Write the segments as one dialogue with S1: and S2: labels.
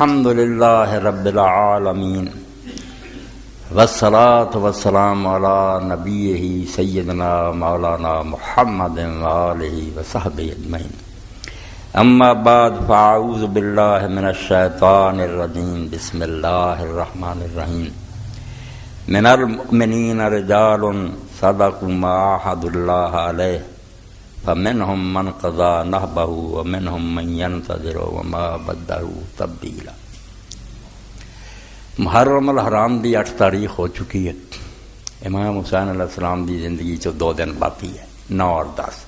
S1: الحمد للہ رب العالمین والصلاة والسلام علی نبیہ سیدنا مولانا محمد وآلہ وصحبہ اجمعین اما بعد فاعوذ باللہ من الشیطان الرجیم بسم اللہ الرحمن الرحیم من المؤمنین رجال صدقوا ما عاهدوا اللہ علیہ فمنهم من قضى نحبه ومنهم من ينتظر وما بدلوا تبدیلا۔ محرم الحرام دی 8 تاریخ ہو چکی ہے۔ امام حسین علیہ السلام دی زندگی چو 2 دن باقی ہے، 9 اور 10۔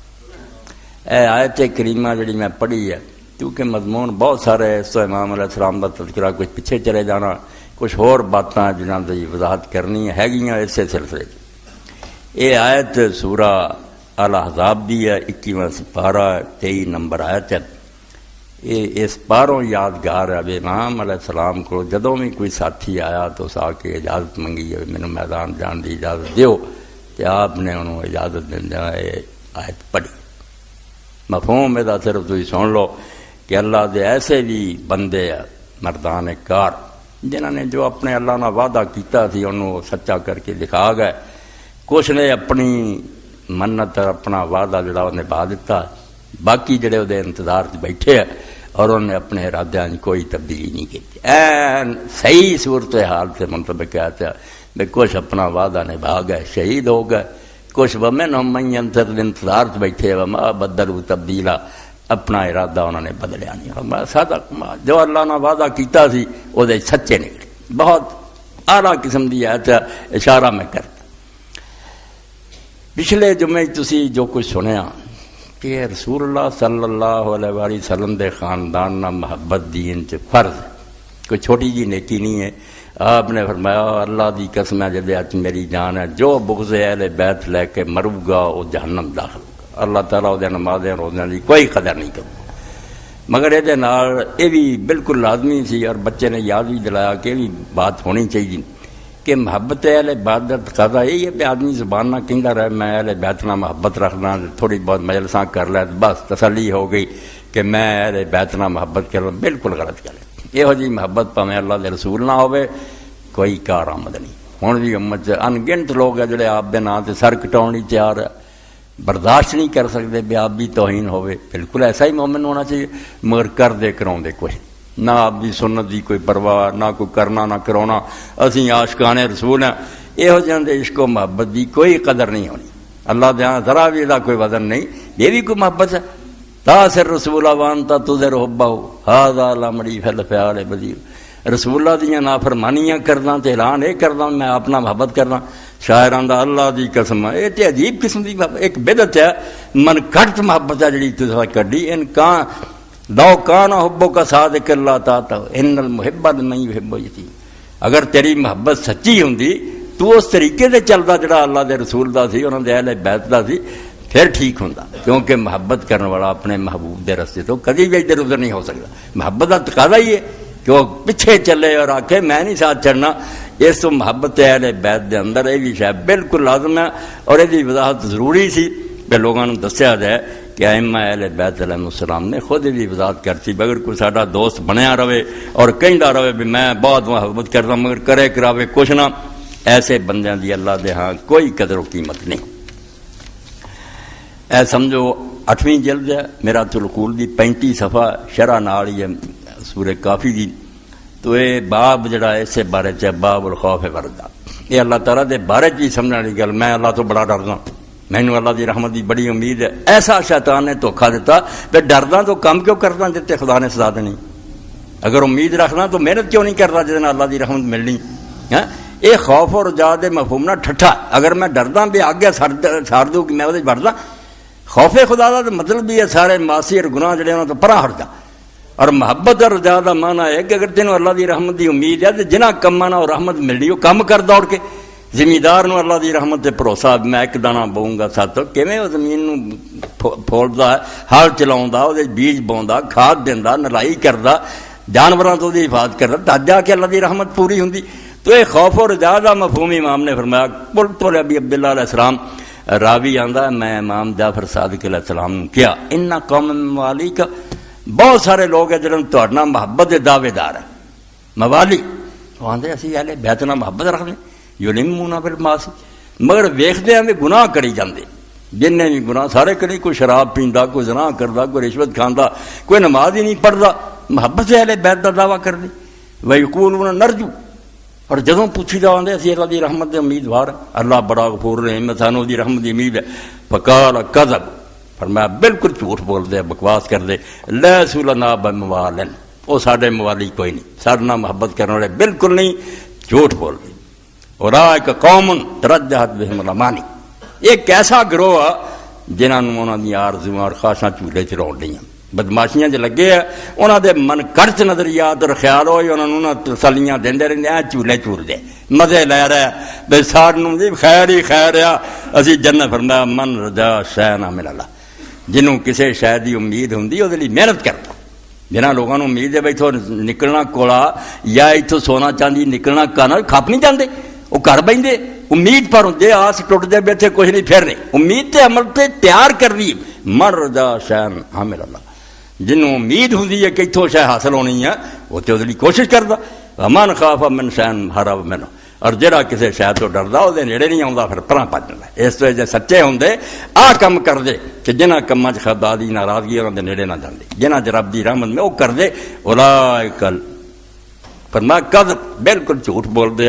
S1: اے آیت کریمہ جڑی میں پڑھی ہے کیونکہ مضمون بہت سارے اس تو امام علیہ السلام کا تذکرہ کچھ پیچھے چلے جانا، کچھ اور باتاں جنہاں دی وضاحت کرنی ہے گیاں اسے سلسلے۔ یہ آیت سورہ الاحزاب دی ہے، 21واں سپارہ 23 نمبر آیت ہے۔ یہ اس پاروں یادگار ہے۔ اب امام علیہ السلام کو جدوں بھی کوئی ساتھی آیا تو اس آ کے اجازت منگی ہے، مینوں میدان جان دی اجازت دیو، کہ آپ نے انہوں اجازت دیندیا آیت پڑھی۔ مفہوم ادا صرف تھی سن لو کہ اللہ دے ایسے بھی بندے مردان کار جنہوں نے جو اپنے اللہ نہ وعدہ کیتا تھی انہوں سچا کر کے دکھا گئے، کچھ نے اپنی منت اپنا وعدہ جڑا نبھا دیتا، باقی جڑے وہ انتظار سے بیٹھے ہیں اور انہوں نے اپنے ارادے میں کوئی تبدیلی نہیں کی۔ صحیح صورتحال سے منطبق کہتے ہیں کہ کچھ اپنا وعدہ نبھا گئے، شہید ہو گئے، کچھ ومنہم من ینتظر انتظار سے بیٹھے وما بدلوا تبدیلا، اپنا ارادہ انہوں نے بدلیا نہیں۔ صدق جو اللہ نے وعدہ کیتا سی وہ سچے نکلے۔ بہت اعلیٰ قسم کی آیت اشارہ میں کرتا۔ پچھلے جمعے تسی جو کچھ سنیا کہ رسول اللہ صلی اللہ علیہ وآلہ وسلم دے خاندان نہ محبت دین چ فرض ہے، کوئی چھوٹی جی نیکی نہیں ہے۔ آپ نے فرمایا اللہ دی قسم ہے جدے اچ میری جان ہے، جو بغض اہل بیت لے کے مرو گا وہ جہنم داخل ہوگا۔ اللہ تعالیٰ وہ نمازیں روزوں کی کوئی قدر نہیں کرے، مگر یہ بھی بالکل لازمی سی اور بچے نے یاد بھی دلایا کہ یہ بھی بات ہونی چاہیے کہ محبت اہل بیت کا تقاضا یہی ہے کہ آدمی زبان نہ کہندا رہے میں اہل بیت نہ محبت رکھنا، تھوڑی بہت مجلساں کر لے بس تسلی ہو گئی کہ میں اہل بیت نہ محبت کر رہا، بالکل غلط گل ہے۔ یہو جی محبت پاویں اللہ دے رسول نہ ہوئے کوئی کارآمد نہیں۔ ہن بھی امت انگنت لوگ ہیں جڑے آپ دے نام تے سر کٹاؤن لئی تیار ہے، برداشت نہیں کر سکتے بھی آپ بھی توہین ہوئے۔ بالکل ایسا ہی مومن ہونا چاہیے، مگر کر دے کراؤں دے کوئی نہ، آپ بھی سنت دی کوئی پرواہ نہ، کوئی کرنا نہ کرونا، اسی عاشقان رسول ہیں۔ یہو جہاں دے عشق و محبت دی کوئی قدر نہیں ہونی، اللہ دے ہاں ذرا بھی دا کوئی وزن نہیں۔ یہ بھی کوئی محبت ہے؟ تاثر رسول وانتا تذر حبہ ھذا لمڑی فی الفعال بدیر، رسول اللہ دیاں نافرمانیاں کرنا تے اعلان یہ کرنا میں اپنا محبت کرنا۔ شاعراں دا اللہ دی قسم ہے، یہ تے عجیب قسم دی ایک بدعت ہے، من گھٹ محبت ہے جڑی تساں کڈی۔ ان کان لو کان حبک صادق اللہ تعالی ان المحب لمن یحب یتی، اگر تیری محبت سچی ہوندی تو اس طریقے سے چلدا جڑا اللہ دے رسول دا سی، انہاں دے اہل بیت دا سی، پھر ٹھیک ہوندا۔ کیونکہ محبت کرنے والا اپنے محبوب دے رستے تو کدی بھی ادھر ادھر نہیں ہو سکتا۔ محبت کا تقاضا ہی ہے کہ وہ پیچھے چلے اور آکھے میں نہیں ساتھ چڑھنا۔ اس تو محبت اہل بیت دے اندر یہ بھی شاید بالکل لازم ہے، اور یہ وضاحت ضروری سی کہ لوگوں نے دسیا جائے کہ ائمہ اہل بیت علیہ السلام نے خود بھی وضاحت کرتی۔ اگر کوئی ساڈا دوست بنیا رہے اور کہندا رہے بھی میں بہت محبت کرتا مگر کرے کراوے کچھ نہ، ایسے بندیاں دی اللہ دے ہاں کوئی قدر و قیمت نہیں۔ اے سمجھو 8ویں جلد ہے میرات العقول دی 35 صفحہ شرح نال ہی ہے سورہ کافی دی۔ تو یہ باب جڑا اسے بارے چ باب الخوف وردا، یہ اللہ تعالیٰ دے بارے چ سمجھنے والی گل، میں اللہ تو بڑا ڈردا، مینوں اللہ دی رحمت دی بڑی امید ہے۔ ایسا شیطان نے دھوکھا دیتا کہ ڈردا تو کم کیوں کرنا جتے خدا نے سزا دینی، اگر امید رکھنا تو محنت کیوں نہیں کرتا جس اللہ دی رحمت ملنی ہے۔ یہ خوف اور رجا دے مفہوم نہ ٹھٹھا، اگر میں ڈردا بھی آگے سار دوں کہ میں وہ بڑھدا، خوف خدا دا مطلب بھی ہے سارے معاصی اور گناہ جڑے انہاں تو پرا ہٹ جا۔ اور محبت اور رجا دا معنی ہے کہ اگر تینوں اللہ دی رحمت دی امید ہے تو جنہ کماں نال رحمت ملنی وہ کم کر دوڑ کے۔ زمیندار نو اللہ دی رحمت تے بھروسہ میں ایک دانہ بوؤں گا ساتھ، کیویں وہ زمین نو پھولدا ہے، ہل چلاوندا، اودے بیج بوندا، کھاد دیندا، نلائی کردا، جانوراں تو دی حفاظت کردا، تد جا کے اللہ دی رحمت پوری ہوندی۔ تو یہ خوف اور رجا دا مفہوم امام نے فرمایا۔ قلت لابی عبداللہ علیہ السلام، راوی آندا میں امام جعفر صادق علیہ السلام نے کیا ان قوم والی کا بہت سارے لوگ ہیں جنہوں تہاڈے نال محبت دے دعوے دار ہیں، موالی وہ آدھے اسی اہل بیت نال محبت رکھتے یلمون بالمعاصی مگر ویکھدے ہیں گناہ کری جاندے جن نے بھی گناہ سارے کری کوئی شراب پیندا کوئی زنا کردا کوئی رشوت کھاندا کوئی نماز ہی نہیں پڑھدا محبت سے اہل بیت دا دعویٰ کرتے ویقولون نرجو اور جدوں پوچھی دا آندے اسی اللہ دی رحمت دے امیدوار اللہ بڑا غفور رحیم ہے سانو دی رحمت دی امید ہے فقال کذب فرمایا بالکل جھوٹ بول دے بکواس کر دے لیسوا لنا بموالن وہ ساڈے موالی کوئی نہیں ساڈے نال محبت کرنے والے بالکل نہیں جھوٹ بول دے اولئک قوم ترجحت بہم الامانی ایک ایسا گروہ آ جنہاں نوں انہاں دی آرزوئاں اور خواہشاں چولے چ رون ڈیاں بدماشیاں جو لگے ہیں انہاں دے من کرچ نظریات اور خیال ہوئے انہاں نوں تسلیاں دیندے رہندے ہیں چولے چول دے مزے لے رہے بے سانوں دی خیر ہی خیر ہے اسی جنت فرمایا من رجا شیئا من اللہ جنوں کسے شے دی امید ہوندی او دے لئی محنت کردا جنہاں لوگاں نوں امید ہے بھئی اتھوں نکلنا کولا یا اتھوں سونا چاندی نکلنا کانا کھپ نہیں جاندے وہ گھر بہندے امید پر ہوندے آس ٹوٹ دے بیٹھے کچھ نہیں پھر نہیں امید تے عمل تے تیار کر دی من رجا شیئا من اللہ جنوں امید ہوندی ہے کہ اتھوں شے حاصل ہونی ہے وہ تے اودے لئی کوشش کردا ومن خاف من شیئا حرب منہ اور جڑا کسے شے تو ڈردا او دے نیڑے نہیں آوندا پھر پراں بھج جاندا اس طرح جے سچے ہوندے آ کم کر دے کہ جنہاں کماں چ خدا دی ناراضگی انہاں دے نیڑے نہ جاندے جنہاں چ رب دی رحمت میں او کر دے اولئک فرمایا کذب بالکل جھوٹ بول دے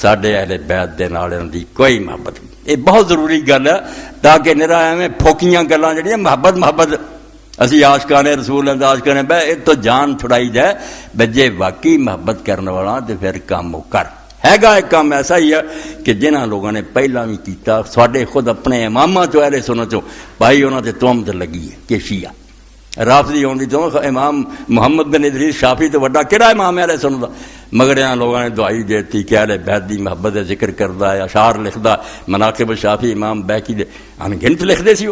S1: ساڈے اہل بیت دے نال انہاں دی کوئی محبت نہیں یہ بہت ضروری گل ہے تاکہ نرا ایویں پھوکیاں گلاں جڑیاں محبت اسی عاشقان رسول اللہ عاشقان بے یہ تو جان چھڑائی جائے بجے واقعی محبت کرنے والا تو پھر کام کر ہے گا ایک کام ایسا ہی ہے کہ جنہاں لوگوں نے پہلا بھی کیتا ساڈے خود اپنے اماماں چو اہل سنت چو بھائی انہاں تے تہمت لگی ہے کہ شیعہ رافضی ہوندی تو امام محمد بن ادریس شافعی تو وڈا کہڑا امام اہل سنت دا مگر یہاں لوگوں نے دعائی دیتی کہ اہل بیت دی محبت ذکر کردا ہے اشعار لکھدا مناقب شافعی امام بیکی دے انگنت لکھدے سی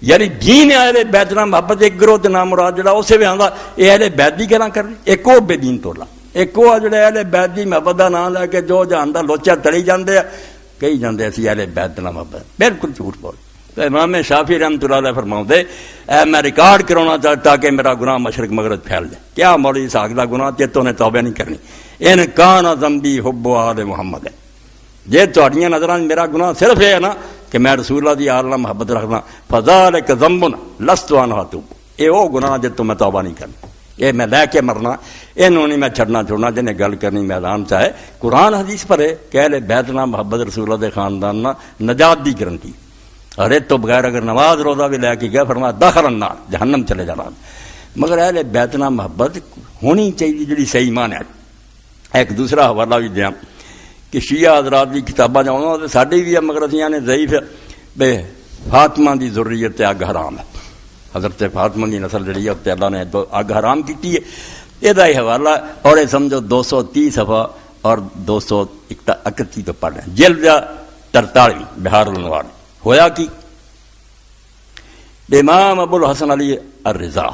S1: یعنی دین اہل بیت نال محبت ایک گروہ تے نام مراد جڑا اسے بھی آندا اے اہل بیت دی گلاں کر ایک او بے دین تولا ایک او جڑے اہل بیت دی محبت دا نام لے کے جو جاندا لوچا تڑی جاندے کہی جاندے اسی اہل بیت نال محبت بالکل جھوٹ بول تو امام شافعی رحمۃ اللہ علیہ فرماؤندے اے میں ریکارڈ کرانا چاہتا کہ میرا گناہ مشرق مغرب پھیل جائے کیا مولوی اسحاق دا گناہ تے تو نے توبہ نہیں کرنی ان کان ذنبی حب آل محمد ہے جے تہاڈیاں نظراں میرا گناہ صرف یہ ہے نا کہ میں رسول اللہ دی آل نال محبت رکھدا فذلک ذنب لست عنہ اتوب اے او گناہ جے تو میں توبہ نہیں کرنا یہ میں لے کے مرنا اینوں نہیں میں چھڑنا چھوڑنا جنہیں گل کرنی میدان چاہے قرآن حدیث پر ہے کہ اہل بیت نال محبت رسول اللہ دے خاندان نال نجات دی گارنٹی اور تو بغیر اگر نماز روزہ بھی لے کے گیا فرمایا دخل النار جہنم چلے جانا مگر اہل بیت نال محبت ہونی چاہیے جڑی صحیح معنی ہے ایک دوسرا حوالہ بھی دیاں کہ شیعہ حضرات دی کتاباں جاؤں ساڈی بھی ہے مگر اسیاں نے ضعیف بے فاطمہ دی ذریت اگ حرام ہے حضرت فاطمہ دی نسل جڑی ہے تے اللہ نے اگ حرام کیتی ہے یہ حوالہ اور یہ سمجھو 230 صفحہ اور 231 تو پڑھ رہے ہیں جلد 43 بہار الانوار ہویا کی امام ابو الحسن علی الرضا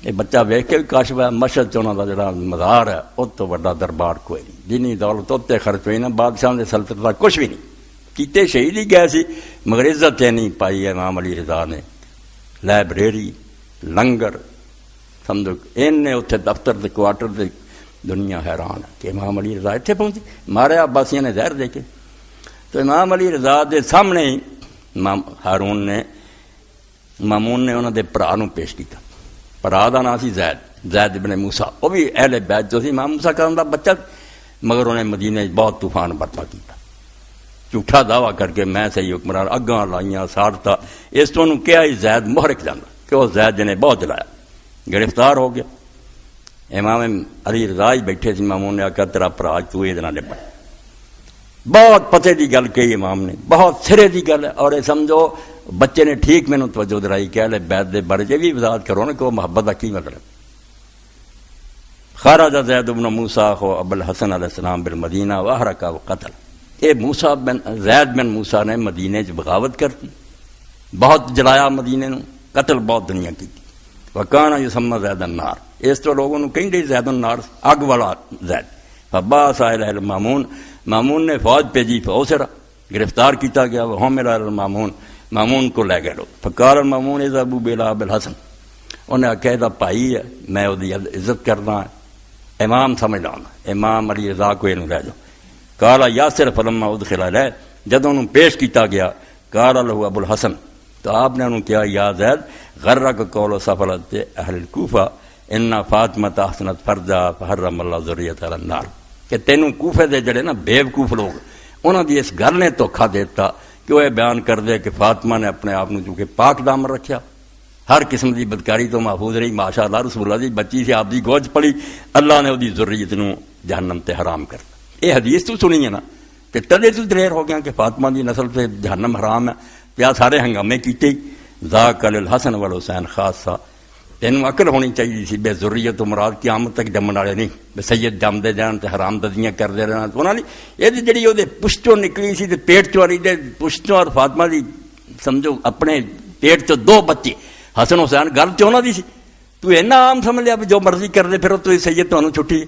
S1: یہ بچہ ویکھ کے بھی کاشف ہے مشہد چ انہاں دا جڑا مزار ہے اس تو بڑا دربار کوئی نہیں جنی دولت اتنے خرچ ہوئی نا بادشاہ دے سلطنت دا کچھ بھی نہیں کیتے شہید ہی گئے سی مگر عزت نہیں پائی امام علی رضا نے لائبریری لنگر سمجھو نے اتنے دفتر دے کوارٹر دے دنیا حیران ہے کہ امام علی رضا اتنے پہنچی مارے عباسیاں نے زہر دے کے تو امام علی رضا دے سامنے ہی ہارون نے مامون نے انہوں دے پرا نو پیش کیتا پرا دا نام سی زید ابن موسیٰ وہ بھی اہل بیت جو سی امام موسیٰ کرن دا بچہ مگر انہیں مدینہ بہت طوفان برپا کیتا جھوٹا دعویٰ کر کے میں صحیح حکمران اگاں لائیاں ساڑتا اس تو انہوں کیا ہی زید محرک جانا کہ وہ زید جنہیں بہت جلایا گرفتار ہو گیا امام علی رضا ہی بیٹھے سی مامون نے آکھا تیرا پرا تو یہ دن نبڑ بہت پتے دی گل کہی امام نے بہت سرے دی گل ہے اور یہ سمجھو بچے نے ٹھیک میں توجہ دلائی کہ اہل بیت دے بارے بھی وضاحت کرو نا کہ وہ محبت کا کی مطلب خرج زید بن موسیٰ خو ابو الحسن علیہ السلام بالمدینہ واحرق و قتل یہ موسیٰ بن زید بن موسیٰ نے مدینے چ بغاوت کرتی بہت جلایا مدینے نو قتل بہت دنیا کی تھی وکانا یسمى زید النار اس تو لوگوں نے کہیں زید النار اگ والا زید فبعث الیہ مامون نے فوج بھیجی فوسرا گرفتار کیتا گیا وہ میرا مامون کو لے گئے لوگ فقال مامون اذهبوا الى ابو الحسن انہیں آخیا دا بھائی ہے میں وہ عزت کرنا ہے امام سمجھ لاؤ امام علی رضا کو یہ رہ جاؤ کالا یاسر فلما ادخل علیہ جدوں انہوں پیش کیتا گیا کالا لہو ابو الحسن تو آپ نے انہوں کیا یا زید غرک قول سفلت اہل الکوفہ ان فاطمہ احسنت فرجا فحرم اللہ ذریت علی النار کہ تینوں کوفے دے جڑے نا بیوقوف لوگ انہوں دی اس گل نے دھوکھا دیتا کہ وہ بیان کر دے کہ فاطمہ نے اپنے آپ چونکہ پاک دامن رکھیا ہر قسم دی بدکاری تو محفوظ رہی ماشاء اللہ رسول اللہ دی بچی سے آپ دی گوج پڑی اللہ نے وہی ذریت نو جہنم تے حرام کر یہ حدیث تو سنی ہے نا کہ تدے تو دلیر ہو گیا کہ فاطمہ دی نسل سے جہنم حرام ہے پیا سارے ہنگامے کیتے ذاک الحسن والحسین خاصہ تینوں عقل ہونی چاہیے سی بے ذریت و مراد قیامت تک جمن والے نہیں بے سید جمدے جان تے حرام ددیاں کرتے رہنا تو انہوں نے یہ جڑی وہ پشتوں نکلی سی تے پیٹ چو والی دے پشتوں اور فاطمہ دی سمجھو اپنے پیٹ چو دو بچے حسن حسین گل تو انہوں دی سی تو اینا عام سمجھ لیا جو مرضی کر دے پھر تو سید تو چھٹی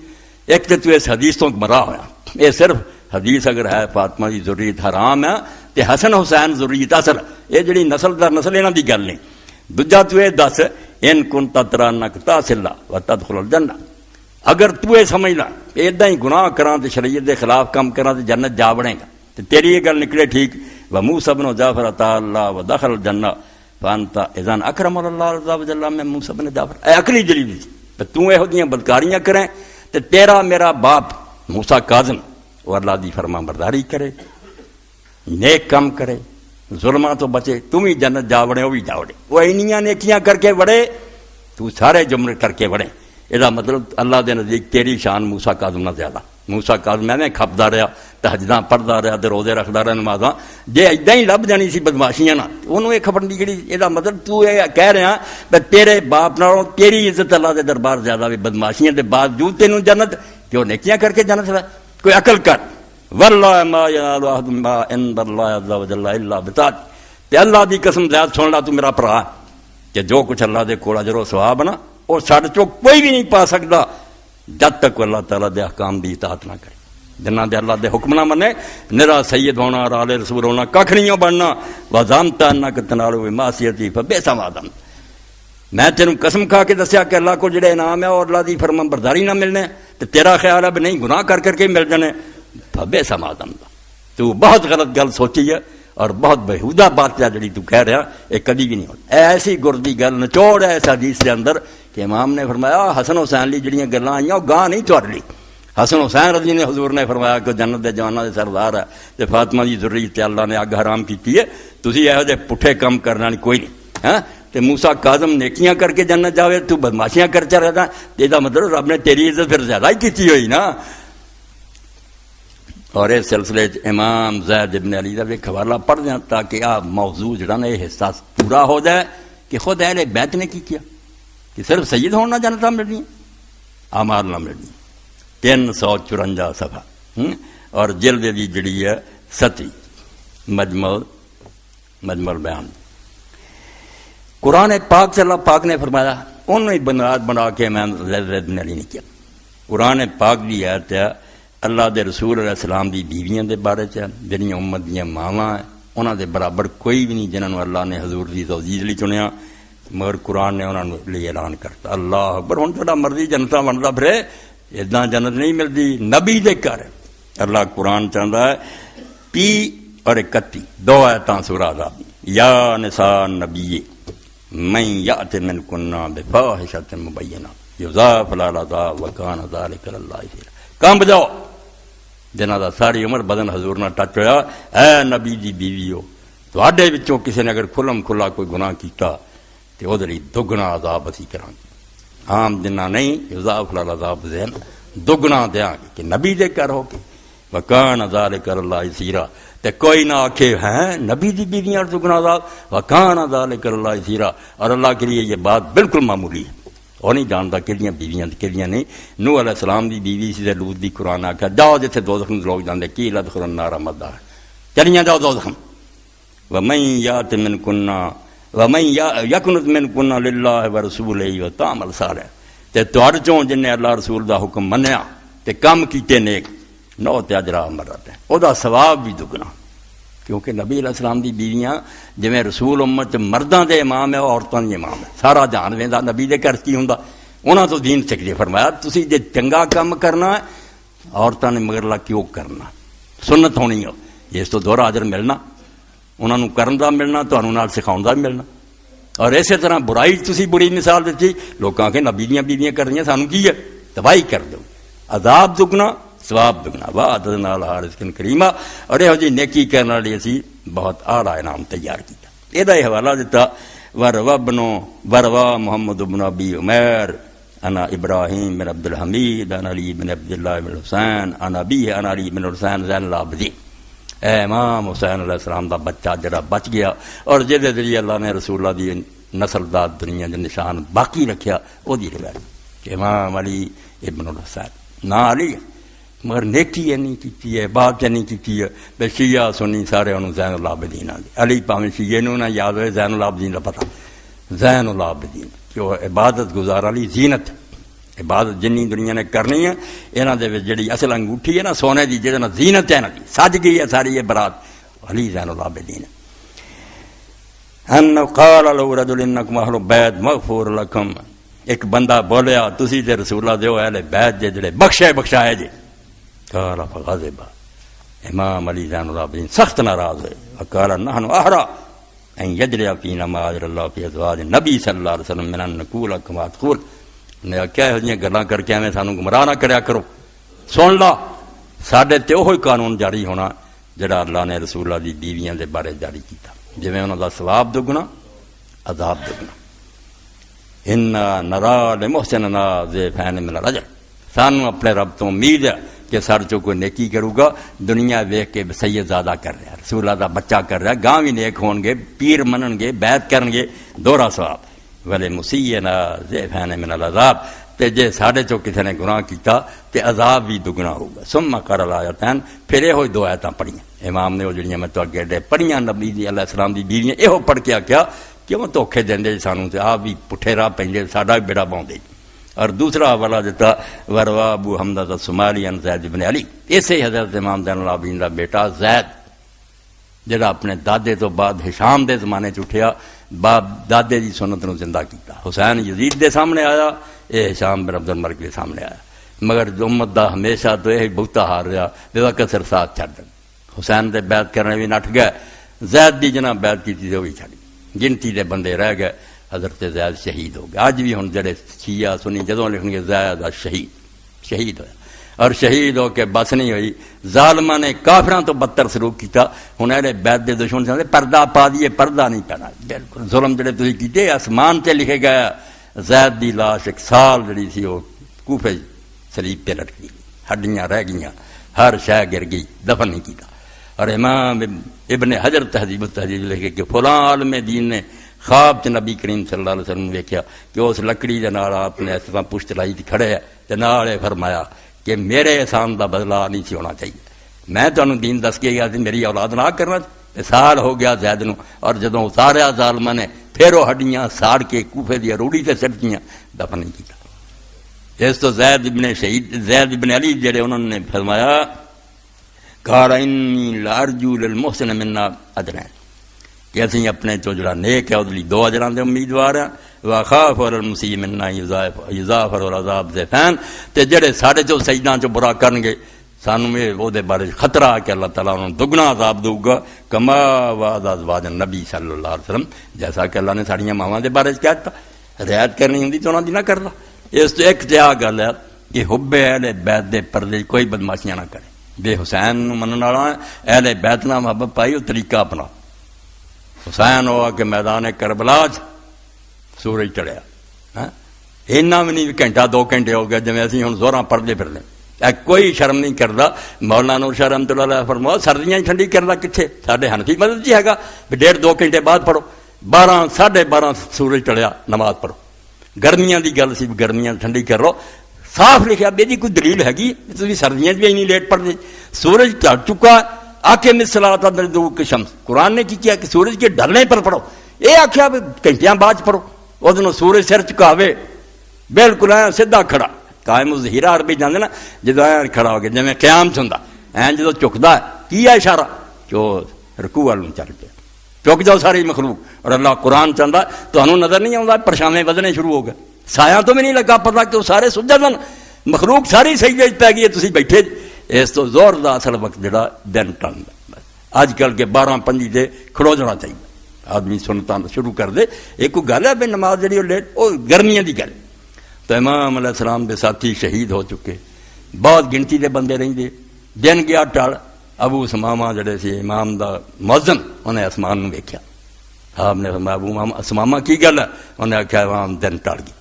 S1: ایک تو اس حدیث تو مرا ہوا یہ صرف حدیث اگر ہے فاطمہ دی ذریت حرام ہے تے حسن حسین ذریت اصل یہ جڑی نسل در نسل انہاں دی گل نہیں دوجا تو یہ دس ان کنت ترى انك تصل وتدخل الجنہ اگر تو یہ سمجھ لا ایدا ہی گناہ کراں تے شریعت دے خلاف کام کراں تے جنت جا بنے گا تے تیری یہ گل نکلے ٹھیک وموسی بن جعفر تعالی ودخل الجنہ فانت اذن اکرم اللہ عز وجل میں موسی بن جعفر اے عقلی دلیل تے تو یہ دیاں بدکاریاں کریں تے تیرا میرا باپ موسی کاظم وہ اللہ دی فرما برداری کرے نیک کام کرے ظلماں تو بچے تم ہی جنت جا وڑے وہ بھی جا وڑے وہ اینیاں نیکیاں کر کے وڑے تو سارے جملے کر کے وڑے یہ مطلب اللہ دے نزدیک تیری شان موسیٰ کاظم نہ زیادہ موسیٰ کاظم میں کھپدا رہا تہجداں پڑھدا رہا تے روزے رکھدا رہا نمازاں جے ایداں ہی لب جانی سی بدماشیاں نہ انہوں یہ کھپن دی جڑی یہ مطلب تو یہ کہہ رہا کہ تیرے باپ نالوں تیری عزت اللہ دے دربار زیادہ بھی بدماشیاں دے باوجود تینوں جنت کیوں نیکیاں کر کے جنت ہے کوئی عقل کر واللہ ما ینال احد ما عند اللہ عز وجل الا بطاعت تے اللہ دی قسم زیاد سن لا تو میرا بھرا کہ جو کچھ اللہ دے کول اجر و ثواب نا اور ساڈے چوں کوئی بھی نہیں پا سکدا جب تک اللہ تعالیٰ دے احکام دی اطاعت نہ کرے جنہاں دے اللہ دے حکم نہ منے نرا سید ہونا اور آل رسول ہونا ککھ نہیں بننا وزامت انک تنالو بمعصیتی فبئس ما ظننت میں تینوں قسم کھا کے دسیا کہ اللہ کو جڑے انعام ہے اور اللہ دی فرما برداری نہ ملنے تے تیرا خیال ہے نہیں گناہ کر کر کے مل جانے فبئس ما ظننت تو بہت غلط گل سوچی ہے اور بہت بےہودہ بات ہے جڑی تو کہہ رہا یہ کبھی بھی نہیں ہوتا ایسی گردی گل نچوڑ ہے اس حدیث کے اندر کہ امام نے فرمایا حسن حسین لی جڑیاں گلاں آئیاں وہ گاہ نہیں چڑھ لی حسن حسین رضی نے حضور نے فرمایا کہ جنت دے جواناں دے سردار ہے تے فاطمہ دی ذریت تے اللہ نے اگ حرام کیتی ہے تسی ایہو جے پٹھے کم کرنا نہیں کوئی نہیں ہاں تے موسیٰ کاظم نیکیاں کر کے جنت جاوے تو بدماشیاں کرتا رہتا تے دا مطلب رب نے تیری عزت پھر زیادہ ہی کیتی ہوئی نا اور اس سلسلے امام زید ابن علی کا ایک حوالہ پڑھ دیں تاکہ آپ موضوع جڑا نا یہ حصہ پورا ہو جائے کہ خود اہل بیت نے کی کیا کہ صرف سید ہونا جنتا ملنی اعمال نہ ملنی 354 صفحہ اور جلد دی جڑی ہے 7 مجمع بیان قرآن پاک سے اللہ پاک نے فرمایا انہوں نے بنیاد بنا کے امام زید ابن علی نے کیا قرآن پاک دی آیت ہے اللہ دے رسول علیہ السلام دی بیویاں دے بارے چ جڑیاں امت دیاں ماواں ہیں انہاں دے برابر کوئی بھی نہیں جنہاں نوں اللہ نے حضور دی توجیہ لئی چنیا مگر قرآن نے انہاں نوں لئی اعلان کرتا اللہ اکبر ہن تہاڈا مرضی جنتا بندا پھرے اداں جنت نہیں ملدی نبی دے گھر اللہ قرآن چاہندا ہے 30 اور 31 دو آیتاں سورہ عذاب یا نساء نبی من یأت منکن بفاحشۃ مبینہ یضاعف لها العذاب وکان ذلک اللہ یسیرا کام بجاؤ جنہاں دا ساری عمر بدن حضور نہ ٹچ ہویا اے نبی دی بیویو تواڈے وچوں کسے نے اگر کھلم کھلا کوئی گناہ کیتا تے او دی دگنا عذاب اسی کراں گے عام جنہ نہیں یضاعف لها العذاب زین دگنا دیاں گے کہ نبی دے گھر ہو کے وکان ذلک اللہ یسیرا تے کوئی نہ آکھے ہیں نبی دی بیویاں دگنا عذاب وکان ذلک اللہ یسیرا اور اللہ کے لیے یہ بات بالکل معمولی ہے وہ نہیں جانتا کہڑیاں بیویاں کہڑیاں نہیں نوح علیہ السلام دی بیوی سی لوط دی قرآن آکھا جاؤ جتھے دوزخ لوگ جاندے کی لدخل النار مدار چلیاں جاؤ دوزخ ومن یات منکن ومن یکنت منکن للہ ورسولہ وتعمل صالحا تے تواڈے چوں جن نے اللہ رسول دا حکم منیا تے کم کیتے نیک نو تے اجر مرات او دا ثواب بھی دگنا کیونکہ نبی علیہ السلام دی بیویاں جویں رسول امت مرداں دے امام ہے عورتاں دے امام ہے سارا جہان ویندا نبی دے گھر کی ہوندا انہوں تو دین سکھے. فرمایا تسی جے چنگا کام کرنا ہے عورتوں نے مگرلا کیوں کرنا, سنت ہونی ہو اس تو دوہرا اجر ملنا, انہوں نے کرن دا ملنا, تمہوں نال سکھاؤن دا ملنا. اور اسی طرح برائی تسی بری مثال دیتی, لوگوں کے نبی دیاں بیویاں کر رہی ہیں, سانو کی ہے تباہی کر دو, عذاب دگنا ثواب دگنا. وعدنا لہا رزقا کریما. اور یہو جی نیکی کرنے والی اسی بہت اعلیٰ انعام تیار کیا. یہ حوالہ دیتا وروا محمد بن ابی عمیر انا ابراہیم بن عبد الحمید انا علی بن عبد اللہ بن حسین انا ابی انا علی بن حسین زین العابدین. اے امام حسین علیہ السلام دا بچہ جڑا بچ گیا اور جہدے ذریعے اللہ نے رسول اللہ دی نسل دا دنیا دے نشان باقی رکھیا, وہ دی روایت کہ امام علی ابن الحسین نا علی ہے مگر نیکی ہے نہیں کی ہے, بات نہیں کی ہے. بے شیعہ سنی سارے انہوں زین العابدین آ گئے. علی پاویں شیعہ نو نہ یاد ہوئے زین العابدین کا پتہ, زین العابدین کہ وہ عبادت گزار والی زینت. عبادت جنی دنیا نے کرنی ہے یہاں دے جڑی اصل انگوٹھی ہے نا سونے دی جہاں نا زینت ہے نا سج گئی ہے ساری یہ برات, علی زین العابدین. ان قال لو رجل انکم اہل بیت مغفور لکم, ایک بندہ بولیا تسی تے رسول اللہ دیو اہل بیت جڑے بخشے بخشائے جی. قال فغضب, امام علی زین العابدین سخت ناراض ہوئے. وقال نحن احرى ان یجری فینا ما اجر اللہ فی ازواج نبی صلی اللہ علیہ وسلم من ان نقول کما تقول. نے کیا ہو جیاں گلاں کر کے ایویں سانو گمراہ نہ کریا کرو, سن لا ساڈے تے وہی قانون جاری ہونا جڑا اللہ نے رسول اللہ دی بیویاں دے بارے جاری کیتا, جویں انہاں دا ثواب دگنا عذاب دگنا. ان نرا لمحسننا ضعفین من الرجل, سانو اپنے رب تو امید ہے کہ سر چو کوئی نیکی کروں گا دنیا ویکھ کے سید زادہ کر رہا ہے, رسول اللہ دا بچہ کر رہا ہے, گاں بھی نیک ہون گے, پیر منن گے, بیعت کرن گے, دوہرا ثواب. ولی مسیئنا ضعفین من العذاب, تے جے ساڈے چو کسی نے گناہ کیتا تے عذاب بھی دگنا ہوگا. ثم قرأ الآیتین, پھر یہ دو آیتاں پڑھیاں امام نے, وہ جڑیاں میں تو اگے پڑھیاں نبی دی علیہ السلام دی بیویاں, یہ پڑھ کے آکھیا کیوں دھوکھے دیندے سانو تے آپ بھی پٹھے راہ پیندے, ساڈا بھی بیڑا باؤندے. اور دوسرا حوالہ دیتا وروا ابو حمزہ الصومالی عن زید بن علی, اسے حضرت امام زین العابدین دا بیٹا زید جڑا اپنے دادے تو بعد ہشام دے زمانے چ اٹھیا, باپ دادے دی سنت نو زندہ کیتا. حسین یزید دے سامنے آیا, اے ہشام بن عبد الملک دے سامنے آیا, مگر امت دا ہمیشہ تو یہ بہتا ہار رہا بے وقت ساتھ چھڈ. حسین دے بیعت کرنے بھی نٹ گئے, زید دی جناب بیعت کیتی تے وہ بھی چھڈ, گنتی دے بندے رہ گئے. حضرت زید شہید ہو گئے. اج بھی ہن جڑے شیعہ سنی جدوں لکھن گے زید شہید ہویا, اور شہید ہو کے بس نہیں ہوئی, ظالماں نے کافراں تو بدتر سلوک کیتا. ہن اہل بیت دے دشمن سمجھے پردہ پا دیے, پردہ نہیں پینا. بالکل ظلم جڑے تسی کیتے آسمان تے لکھے گیا. زید دی لاش ایک سال جڑی سی وہ کوفے صلیب پہ لٹکی, ہڈیاں رہ گئیاں, ہر شے گر گئی, دفن نہیں کیتا. اور امام ابن حجر تہذیب التہذیب لکھے کہ فلاں عالم دین نے خواب چ نبی کریم صلی اللہ علیہ وسلم ویکھیا کہ اس لکڑی دے نال آپ نے اس طرح پشت لائی کھڑے ہے تے نال فرمایا کہ میرے احسان دا بدلہ نہیں سی ہونا چاہیے, میں تمہیں دین دس کے گیا میری اولاد نہ کرنا. سال ہو گیا زید نو, اور جدوں اتاریا ظالماں نے پھر وہ ہڈیاں ساڑ کے کوفے دی روڑی تے سٹیاں, دفن نہیں کیتا. اس تو زید ابن علی جڑے انہوں نے فرمایا قال انی لارجو للمحسن منا اجرین, کہ اسی اپنے چو جڑا نیک ہے ادلی دو اجراں دے امیدوار ہیں. وخاف اور المسیء منا یضاعف العذاب ضعفین, تے جڑے ساڈے چو سجداں چو برا کرن گے سانو یہ وہ دے بارے خطرہ ہے کہ اللہ تعالیٰ انہوں دگنا عذاب دے گا. کما وعد ازواج نبی صلی اللہ علیہ وسلم, جیسا کہ اللہ نے ساڑیاں ماواں دے بارے کہتا رعایت کرنی ہوندی تو انہاں دی نہ کردا. اس تو ایک تے گل ہے کہ حب اہل بیت دے پردے کوئی بدماشیاں نہ کرے. بے حسین منن والا اہل بیت نہ محبت پائی وہ طریقہ اپنا. حسین ہوا کہ میدان کربلا سورج چڑھیا, اینا بھی نہیں گھنٹہ دو گھنٹے ہو گئے جویں اسی ہن زوراں پڑھدے پھرنے, کوئی شرم نہیں کرتا. مولانا نور شاہ رحمۃ اللہ علیہ فرمایا سردیاں ٹھنڈی کرنا کتنے, ساڈے حنفی مذہب جی ہے ڈیڑھ دو گھنٹے بعد پڑھو, 12 12:30 سورج چڑھیا نماز پڑھو. گرمیاں دی گل سی گرمیاں ٹھنڈی کر لو, صاف لکھا بے جی کوئی دلیل ہے تھی سردیاں بھی نہیں لیٹ پڑھتے. سورج چڑھ چکا آکے مثلاۃ دلدوق شمس, قرآن نے کی کیا کہ سورج کے ڈھلنے پر پڑھو, یہ آخیا گھنٹیاں بعد پڑھو. ادھر سورج سر چکاوے بالکل سیدھا کھڑا, قائم ظہیرہ عربی جانے نا جدو کھڑا ہو گیا جی قیام چاہتا جدو چکتا ہے کی ہے اشارہ جو رکوع والوں چل پیا, چک جاؤ ساری مخلوق. اور اللہ قرآن چاہتا تمہیں نظر نہیں آتا پرچھاویں بدنے شروع ہو گئے, سایاں تو بھی نہیں لگا پتا کہ وہ سارے سجدہ دن مخلوق ساری سجدے پی گئی ہے، تسی بیٹھے اس تو زور دا اصل وقت جڑا دن ٹن اج کل کے 12-5 دے کھڑو جانا چاہیے، آدمی سنتا شروع کر دے۔ ایک کوئی گل ہے بھی نماز جڑی وہ گرمیاں دی گل، تو امام علیہ السلام دے ساتھی شہید ہو چکے، بہت گنتی دے بندے رہندے، دن گیا ٹل، ابو سمامہ جڑے سی امام دا مؤذن انہیں آسمان نو ویکھیا، آپ نے فرمایا ابو سمامہ کی گل ہے؟ انہیں آخیا امام دن ٹل گئی،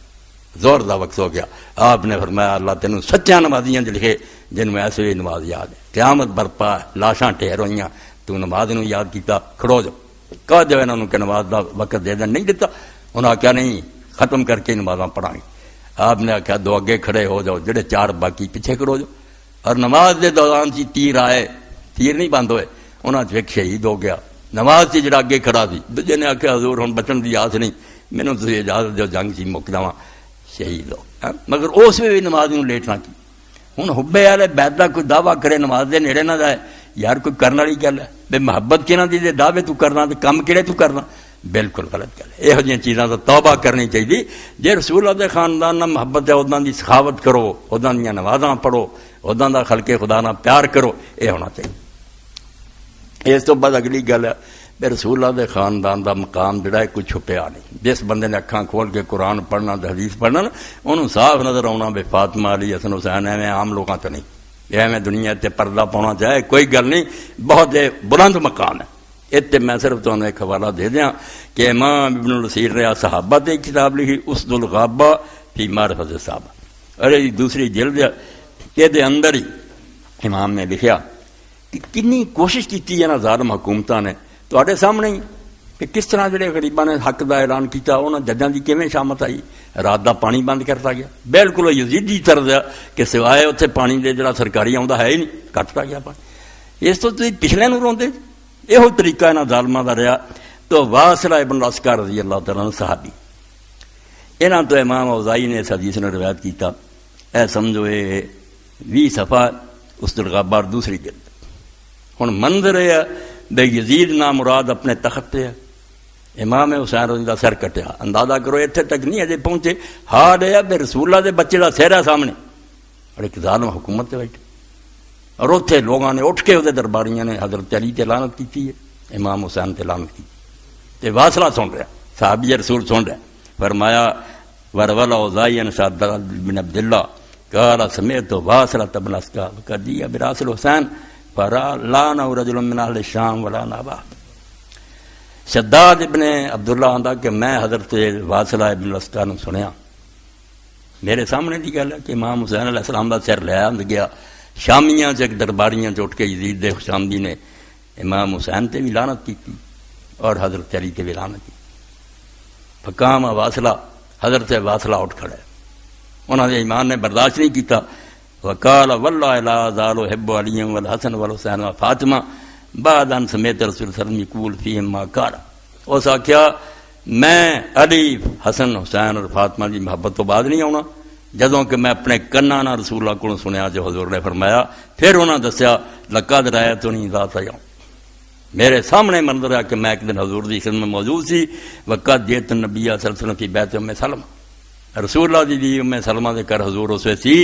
S1: زور دا وقت ہو گیا۔ آپ نے فرمایا اللہ تینوں سچیاں نمازیاں لکھے جن میں ایسے نماز یاد ہے، قیامت برپا لاشاں ٹھہر ہوئیاں، تو نماز نو یاد کیتا، کھڑو جاؤ، کہا جو انہوں نے کہ نماز دا وقت دے دیں، نہیں دیتا، انہوں نے کہا نہیں ختم کر کے نمازاں پڑھائیں۔ آپ نے آخیا 2 اگے کھڑے ہو جاؤ، جڑے 4 باقی پیچھے کھڑو جاؤ۔ اور نماز دے دوران سی تیر آئے، تیر نہیں بند ہوئے، انہوں نے ایک شہید ہو گیا، نماز سے جڑا اگے کھڑا سی، دوجے نے آخیا حضور ہن بچن دی آس نہیں، مینوں تسی اجازت دیو جنگ سی مک جاواں، شہید ہو۔ مگر اس میں بھی نماز نو لیٹ نہ کی۔ ہوں حبے والے بیت دا کوئی دعویٰ کرے نماز دے نیڑے نہ جائے، یار کوئی کرنے والی گل ہے بے محبت کہنا دی دعوے تو کرنا تے کم کہڑے تو کرنا، بالکل غلط گل ہے۔ یہو جہاں چیزاں تو توبہ کرنی چاہیے۔ جے رسول اللہ دے خاندان نال محبت ہے اوداں دی سخاوت کرو، اوداں دیاں نمازاں پڑھو، اوداں دا خلق خدا نال پیار کرو، یہ ہونا چاہیے۔ اس تو بعد اگلی گل ہے بے رسول اللہ دے خاندان دا مقام جڑا ہے کوئی چھپیا نہیں۔ جس بندے نے اکھاں کھول کے قرآن پڑھنا تے حدیث پڑھنا انہوں صاف نظر آنا بے فاطمہ علی حسن حسین ایویں عام لوگاں تو نہیں، ایویں دنیا تے پردہ پاؤنا چاہے کوئی گل نہیں، بہت بلند مقام ہے۔ اتنے میں صرف تمہیں ایک حوالہ دے دیاں کہ امام ابن الاسیر نے صحابہ تے کتاب لکھی اسد الغابہ فی معرفت الصحابہ، ارے دوسری جلد کہ دے اندر ہی امام نے لکھیا کہ کنی کوشش کی ہے نا ظالم حکومتاں نے تواڈے سامنے ہی کہ کس طرح جڑے غریباں نے حق دا اعلان کیتا انہاں ججاں دی کیویں شامت آئی، رات دا پانی بند کرتا گیا، بالکل یزیدی طرز کہ سوائے اتنے پانی دے جڑا سرکاری آਉਂدا ہے ہی نہیں، کٹتا گیا پانی۔ اس تو تسی پچھلے نوں روندے، یہو طریقہ انہاں ظالماں دا رہا۔ تو واصلہ ابن الاسکر رضی اللہ تعالیٰ عنہ صحابی، انہاں تو امام اوزائی نے اس حدیث نے روایت کیتا، اے سمجھو یہ 20 صفحہ اسد الغابہ دوسری جلد۔ ہن منظر ہے بے یزید نام مراد اپنے تخت پہ ہے، امام حسین رضی اللہ سر کٹیا، اندازہ کرو اتنے تک نہیں اجے پہنچے، ہاں ہے بے رسول اللہ دے بچے دا سہرا سامنے اور ایک ظالم حکومت تے بیٹھے، اور اتنے لوگوں نے اٹھ کے وہ درباریاں نے حضرت علی تے لعنت کی ہے، امام حسین تے لعنت کی تے واصلہ سن رہا، صحابی رسول سن رہا، فرمایا ورول اوزائی ان سعد بن عبداللہ قال سمعت واصلہ ابن الاسکر قدی براسل حسین فرا لا نہ رجل من اہل الشام ولا نابا۔ شداد ابن عبداللہ آندا کہ میں حضرت واصلہ ابن الاسکر نے سنیا، میرے سامنے دی گل ہے کہ امام حسین علیہ السلام دا سر لے آند گیا، شامیاں چ درباریاں چ اٹھ کے یزید دے خوشامدی نے امام حسین تے بھی لعنت کی اور حضرت علی تے بھی لعنت کی۔ فقام واصلہ، حضرت واصلہ اٹھ کھڑے، انہوں نے ایمان نے برداشت نہیں کیتا، وقال واللہ لا ازال احب علی والحسن والحسین وفاطمہ بعد ان سمیت رسول صلی اللہ علیہ وسلم یقول فیہم ما قال۔ اس آخیا میں علی حسن حسین اور فاطمہ کی محبت تو بعد نہیں آنا، جدوں کہ میں اپنے کنا نہ رسول اللہ کو سنیا جو حضور نے فرمایا، پھر انہوں نے دسیا لقد رأیتنی ذات یوم، میرے سامنے منظر ہے کہ میں ایک دن حضور دی خدمت میں موجود سی، وقت جیت نبی صلی اللہ علیہ وسلم کی بیت ام سلمہ، رسول اللہ دی ام سلمہ دے کر حضور اسے سی،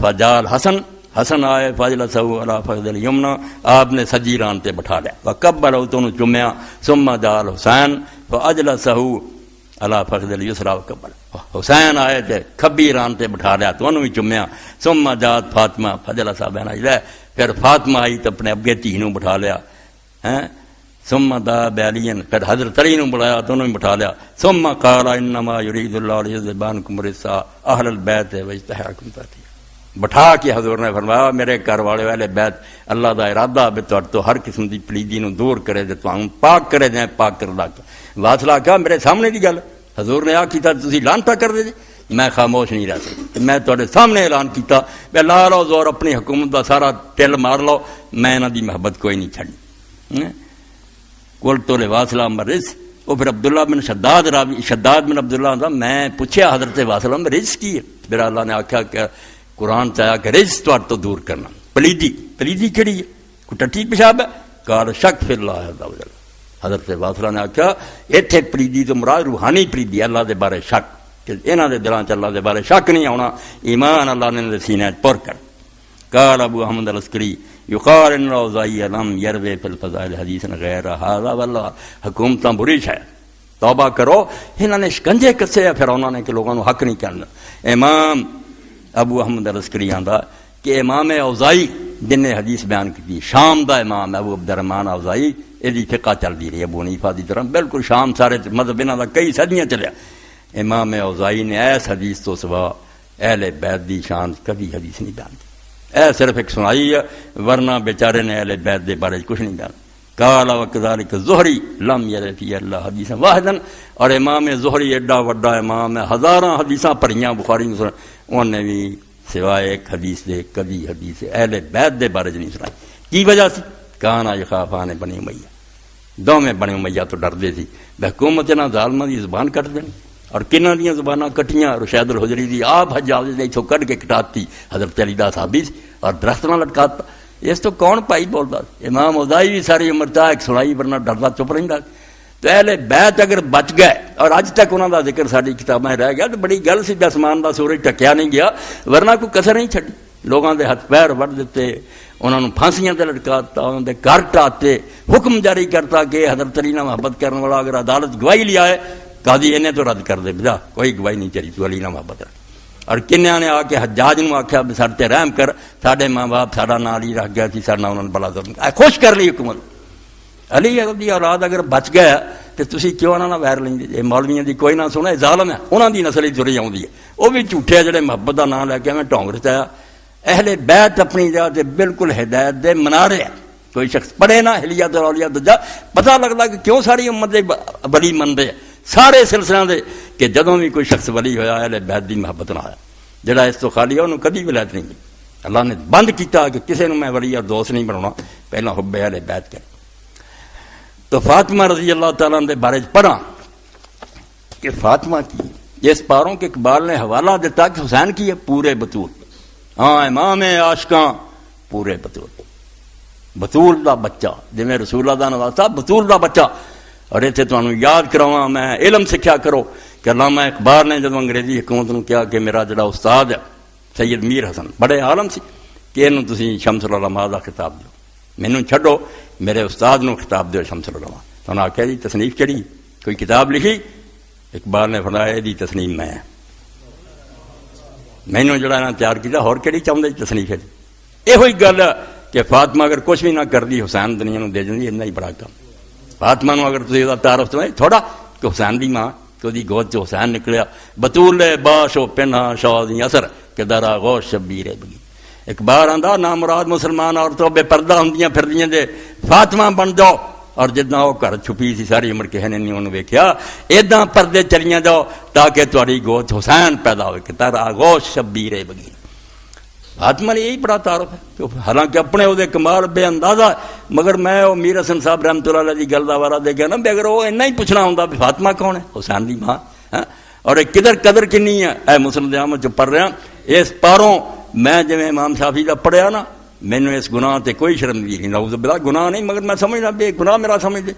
S1: فجال حسن، حسن آئے فاجلسہ علی فخذ الیمنی، آپ نے سجی ران تے بٹھا لیا، وکبر تو انہوں چمیا، ثم جال حسین فاجلسہ علی فخذ الیسری وکبر، حسین آئے تے کھبی ران تے بٹھا لیا تو انہوں بھی چمیا، ثم جات فاطمہ فاجلسہ بین یدیہ، پھر فاطمہ آئی تو اپنے ابگے تھی نوں بٹھا لیا، ثم دعا بعلی، پھر حضرت علی نوں بلایا تو انہوں نے بٹھا لیا، ثم قال انما یرید اللہ لیذهب عنکم الرجس اہل البیت ویطہرکم تطہیرا، بٹھا کے حضور نے فرمایا میرے گھر والے والے بیت اللہ دا ارادہ بے تو ہر قسم دی پلیدی نو دور کرے دے، تو پاک کرے دیں، پاک کر لا کے واصلہ کہا میرے سامنے دی گل حضور نے آ کیتا تسی لعنت کر دے جی، میں خاموش نہیں رہ سکتا، میں تواڈے سامنے اعلان کیتا کہ لا لو زور اپنی حکومت دا سارا ٹل مار لو، میں انہاں دی محبت کوئی نہیں چھڈنی۔ قلت لواصلہ مرض، وہ پھر عبداللہ بن شداد راوی، شداد بن عبداللہ دا میں پوچھیا حضرت واصلہ مرض کی ہے، پھر اللہ نے آکھا کہ قرآن چاہیا کہ رجس تو دور کرنا، پلیدی، پلیدی کہڑی ہے، کوئی ٹٹی پیشاب ہے، قال شک فی اللہ عز و جل، حضرت واصلہ نے آکھا ایتھے پلیدی تو مراد روحانی پلیدی، اللہ دے بارے شک، کہ انہاں دے دلاں چ اللہ دے بارے شک نہیں آنا، ایمان اللہ نے دے سینے پر کر۔ قال ابو احمد العسکری یقال ان الاوزاعی لم یروی فی الفضائل حدیث غیر ھذا واللہ، حکومتاں بری شے، توبہ کرو، انہوں نے شکنجے کسے پھر انہوں نے کہ لوگوں حق نہیں کرنا۔ امام ابو احمد العسکری آندا کہ امام اوزاعی جن نے حدیث بیان کی، شام دا امام ابو عبد الرحمن اوزاعی، یہ فقہ چلتی رہی ابو حنیفہ دی طرح، بالکل شام سارے مذہب انہاں دا کئی صدیاں چلیا۔ امام اوزاعی نے ایس حدیث تو سوا اہل بیت دی شان کبھی حدیث نہیں بیان کی، اے صرف ایک سنائی ہے، ورنہ بیچارے نے اہل بیت دے بارے کچھ نہیں بیان۔ قال وکذالک الزہری لم یری فی اللہ حدیثا واحدا، اور امام زہری ایڈا وڈا امام ہے، ہزاراں حدیثاں پڑھیاں بخاری مسلم، انہوں نے بھی سوائے ایک حدیث دے کبھی حدیث اہل بیت دے بارے نہیں سنائی۔ کی وجہ سی؟ کانا یخافان بنی امیہ، دوویں بنی امیہ تو ڈردے سی حکومت انہاں ظالماں دی زبان کٹ دینی، اور کنہاں دیاں زباناں کٹیاں؟ رشید الحجری دی آپ حجاج نے اتھوں کٹ کے کٹاتی، حضرت علی دا صحابی اور درخت نہ لٹکاتا، اس تو کون پائی بولتا؟ امام اوزاعی بھی ساری عمر چاہ ایک سنائی ورنہ ڈردا چپ رہندا۔ تو اہل بیت اگر بچ گئے اور اج تک انہاں دا ذکر ساری کتاباں رہ گیا تو بڑی گل سی، آسمان دا سورج ٹکیا نہیں گیا، ورنہ کوئی کسر نہیں چھڈی۔ لوگاں دے ہاتھ پیر وڈ دیتے، انہاں نوں پھانسیاں تے لٹکاتا، انہاں دے گھر ٹاتے، حکم جاری کرتا کہ حضرت علی نال محبت کرنے والا اگر عدالت گواہی لیا ہے قاضی انہیں تو رد کر دے، بجا کوئی گواہی نہیں چلی، تو علی نال محبت رکھ۔ اور کنیاں نے آ کے حجاج نوں آکھیا ساڈے تے رحم کر، ساڈے ماں باپ ساڈا نال ہی رکھ گیا سی، ساڈا انہاں نے بڑا ظلم خوش کر لی حکومت۔ علی دی اولاد اگر بچ گیا تو تسی کیوں انہاں نال ویر لیندے؟ اے مولویاں دی کوئی نہ سنا، اے ظالم ہے، انہاں دی نسل ہی تری آوندی ہے، وہ بھی جھوٹے جڑے محبت دا نام لے کے میں ڈھونگ رچایا۔ اہل بیت اپنی جگہ تے بالکل ہدایت دے منارے ہیں، کوئی شخص پڑھے نہ حلیت الاولیاء دجا پتہ لگتا کہ کیوں ساری امت دے ولی مندے سارے سلسلے دے، کہ جدوں بھی کوئی شخص ولی ہویا اہل بیت دی محبت نہ آیا، جڑا اس تو خالی ہے انہوں کبھی ولایت نہیں ملی۔ اللہ نے بند کیتا کہ کسی نے میں ولی اور دوست نہیں بنانا، پہلا حب اہل بیت کرے۔ تو فاطمہ رضی اللہ تعالیٰ دے بارے پڑھا کہ فاطمہ کی اس پاروں کے اقبال نے حوالہ دیتا کہ حسین کی ہے پورے بطول، ہاں امام عاشقاں پورے بطول، بطول دا بچہ جی میں رسول اللہ دا نواسا بطول دا بچہ۔ اور اتنے تمہیں یاد کراواں میں علم سکھیا کرو کہ علامہ اقبال نے جب انگریزی حکومت نے کیا کہ میرا جڑا استاد ہے سید میر حسن بڑے عالم سی کہ انہوں تسی شمس العلماء دا خطاب دیو، مینوں چھڈو میرے استاد نو خطاب دیو شمس العلماء۔ تو انہوں نے آخیا جی تصنیف چڑھی کوئی کتاب لکھی؟ اقبال نے فرمایا دی تصنیف میں مینوں جڑا انہاں تیار کیتا ہور کیڑی چاہندے تصنیف ہے؟ یہ ہوئی گل کہ فاطمہ اگر کچھ بھی نہ کردی حسین دنیا نو دے جاندی، اتنا ہی بڑا کام۔ فاطمہ نو اگر تسی دا تعارف تو تھوڑا کہ حسین دی ماں کہ دی گود چ حسین نکلیا، بطول باشو پنہا شادی اثر کہ در آغوش شبیر بگی۔ اقبال آندا نا مراد مسلمان عورتوں بے پردہ ہوندیاں پھردیاں دے فاطمہ بن جاؤ، اور جداں وہ گھر چھپی سی ساری عمر کسی نے نہیں انہوں ویکھیا، ایداں پردے چلیاں جاؤ تاکہ تہاڈی گود حسین پیدا ہوئے کہ در آغوش شبیر بگی۔ فاطمہ نے یہی بڑا تعارف ہے، حالانکہ اپنے وہ کمال بے اندازہ، مگر میں وہ میر حسن صاحب رحمۃ اللہ علیہ کی گل کا وارا دے گیا نا، اگر وہ اینا ہی پوچھنا ہوں بھی فاطمہ کون ہے؟ حسین دی ماں، اور کدھر قدر کنی ہے۔ اے مسلم احمد جو پڑھ رہا اس پاروں میں جی امام شافعی کا پڑھیا نا، مینوں اس گناہ تے کوئی شرمندگی نہیں، نعوذ باللہ گناہ نہیں، مگر میں سمجھنا بھی گناہ میرا سمجھ دے،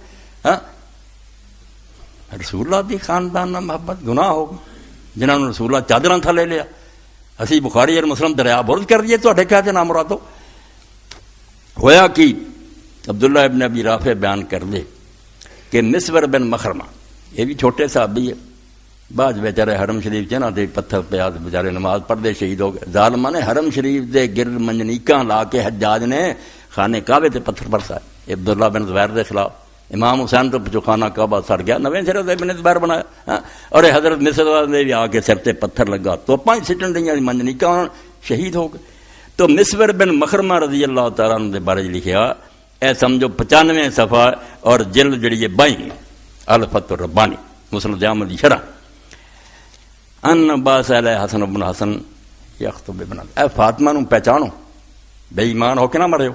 S1: رسول اللہ دی خاندان نہ محبت گناہ ہوگا، جنہوں نے رسول اللہ چادراں تھا لے لیا، اسی بخاری اور مسلم دریا برد کر دیے، تو کیا نام مرادو ہویا کہ عبداللہ ابن ابی رافع بیان کر دے کہ مسور بن مخرمہ یہ بھی چھوٹے صحابی ہے، بعد بیچارے حرم شریف چنا دے پتھر پہ آتے بیچارے نماز پڑھتے شہید ہو گئے۔ ظالمہ نے حرم شریف دے گرد منجنیکاں لا کے حجاج نے خانے کعبے تے پتھر برسائے عبداللہ بن زبیر دے خلاف۔ امام حسین تو پچھو خانہ کعبہ سڑ گیا، نویں سرے دے ابن زبیر بنایا، اور حضرت مصر نے بھی آ کے سر تے پتھر لگا تو پانچ سٹن ڈیاں منجنیکاں شہید ہو گئے۔ تو مسور بن مخرمہ رضی اللہ تعالیٰ عنہ دے بارے لکھیا اے سمجھو 95 صفحہ اور جلد جڑی ہے 22 الفتح الربانی مسند احمد دی شرح۔ ان باس علیہ حسن بن حسن یخطب ابن، اے فاطمہ نو پہچانو، بے ایمان ہو کے نہ مرے ہو،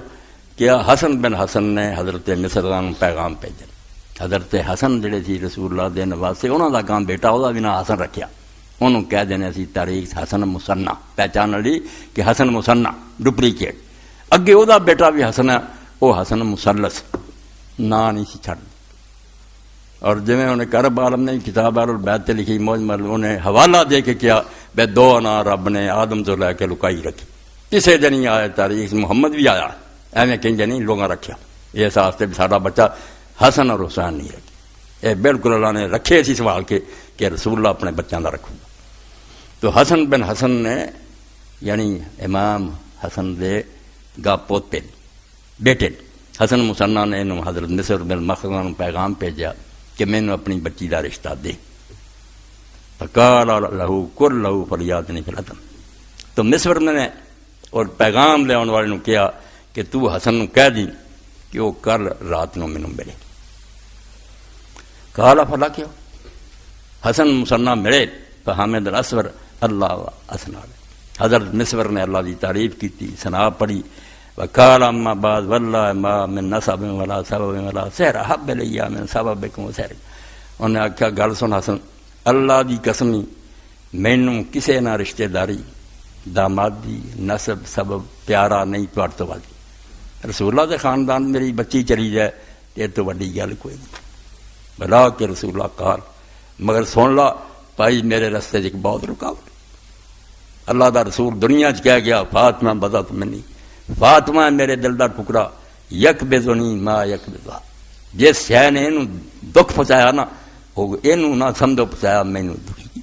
S1: کیا حسن بن حسن نے حضرت مصر نو پیغام بھیجا۔ حضرت حسن جڑے سی رسول اللہ دے نواسے، انہاں دا کام بیٹا او دا بھی نام حسن رکھیا، انہوں کہہ دینے سی تاریخ حسن مصنع، پہچان لی کہ حسن مصنع ڈپلیکیٹ، اگے او دا بیٹا بھی حسن ہے، وہ حسن مثلث نا نہیں سی چھڑ۔ اور جویں انہیں کرب عالم نے کتاب اہل البیت تے لکھی مجمل انہیں حوالہ دے کے کیا بے دو انا رب نے آدم تو لے کے لکائی رکھی کسے دن نہیں آیا تاریخ محمد بھی آیا ایویں کہیں نہیں لوگاں رکھیا اس واسطے بھی سارا بچہ حسن اور حسین نہیں رکھے یہ بالکل اللہ نے رکھے اسی سوال کے کہ رسول اللہ اپنے بچوں کا رکھوں گا تو حسن بن حسن نے یعنی امام حسن دے گا پوتے بیٹے حسن مسنہ نے انہوں حضرت مصر بن مخزن پیغام بھیجا کہ میں نے اپنی بچی کا رشتہ دے فقال لہو کر لہو فلیاتنی فی الحتم تو مصر نے اور پیغام لے آنے والے نے کیا کہ تو حسن نو کہہ دی کہ وہ کل رات نو مینوں ملے کہا فلا کیوں حسن مسنہ ملے فحامد الاسور اللہ اسنا حضرت مصر نے اللہ کی تعریف کی ثنا پڑھی وقال اما بعد واللہ ما من نسب ولا سبب ولا سحر حب لیا من سببکم سحر انہیں آخیا گل سن حسن اللہ دی قسمی مینوں کسے نہ رشتہ داری دامادی نسب سبب پیارا نہیں توڑ تو والی رسول اللہ دے خاندان میری بچی چلی جائے یہ تو وڈی گل کوئی نہیں بلا کہ رسول اللہ قال مگر سن لا بھائی میرے رستے ایک بہت رکاوٹ اللہ دا رسول دنیا کہہ گیا فاطمہ بدت منی فاطمہ میرے دل دا ٹکڑا یک بزنی ما یک بزا جس شے نے اینوں دکھ پہنچایا نا وہ اینوں نہ سمجھو پہنچایا مینوں دکھی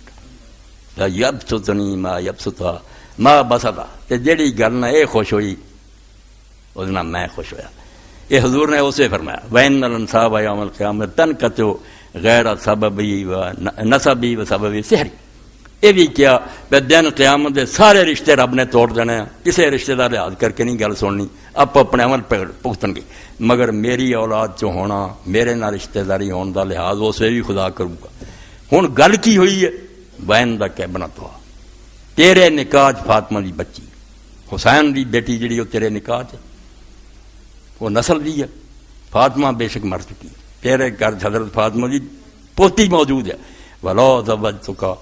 S1: یبسطنی ما یبسطا ما بسطا تے جیڑی گل نہ اے خوش ہوئی اس نہ میں خوش ہویا یہ حضور نے اسے فرمایا وَإِنَّ الْأَنْسَابَ يَوْمَ الْقِيَامَةِ تَنْقَطِعُ غَيْرَ سَبَبِهِ وَنَسَبِهِ وَسَبَبِ سِحْرِ یہ بھی کیا بے دن قیامت دے سارے رشتے رب نے توڑ دینے ہیں کسی رشتے دا لحاظ کر کے نہیں گل سننی آپ اپنے عمل پختن گے مگر میری اولاد چ ہونا میرے نہ رشتے داری ہونے دا لحاظ اسے بھی خدا کروں گا ہن گل کی ہوئی ہے وین دا کہ بنت ہوا تیرے نکاح فاطمہ دی بچی حسین دی بیٹی جڑی وہ تیرے نکاح وہ نسل دی ہے فاطمہ بے شک مر چکی تیرے گھر حضرت فاطمہ دی پوتی موجود ہے وَلَا زَوَّجْتُكَ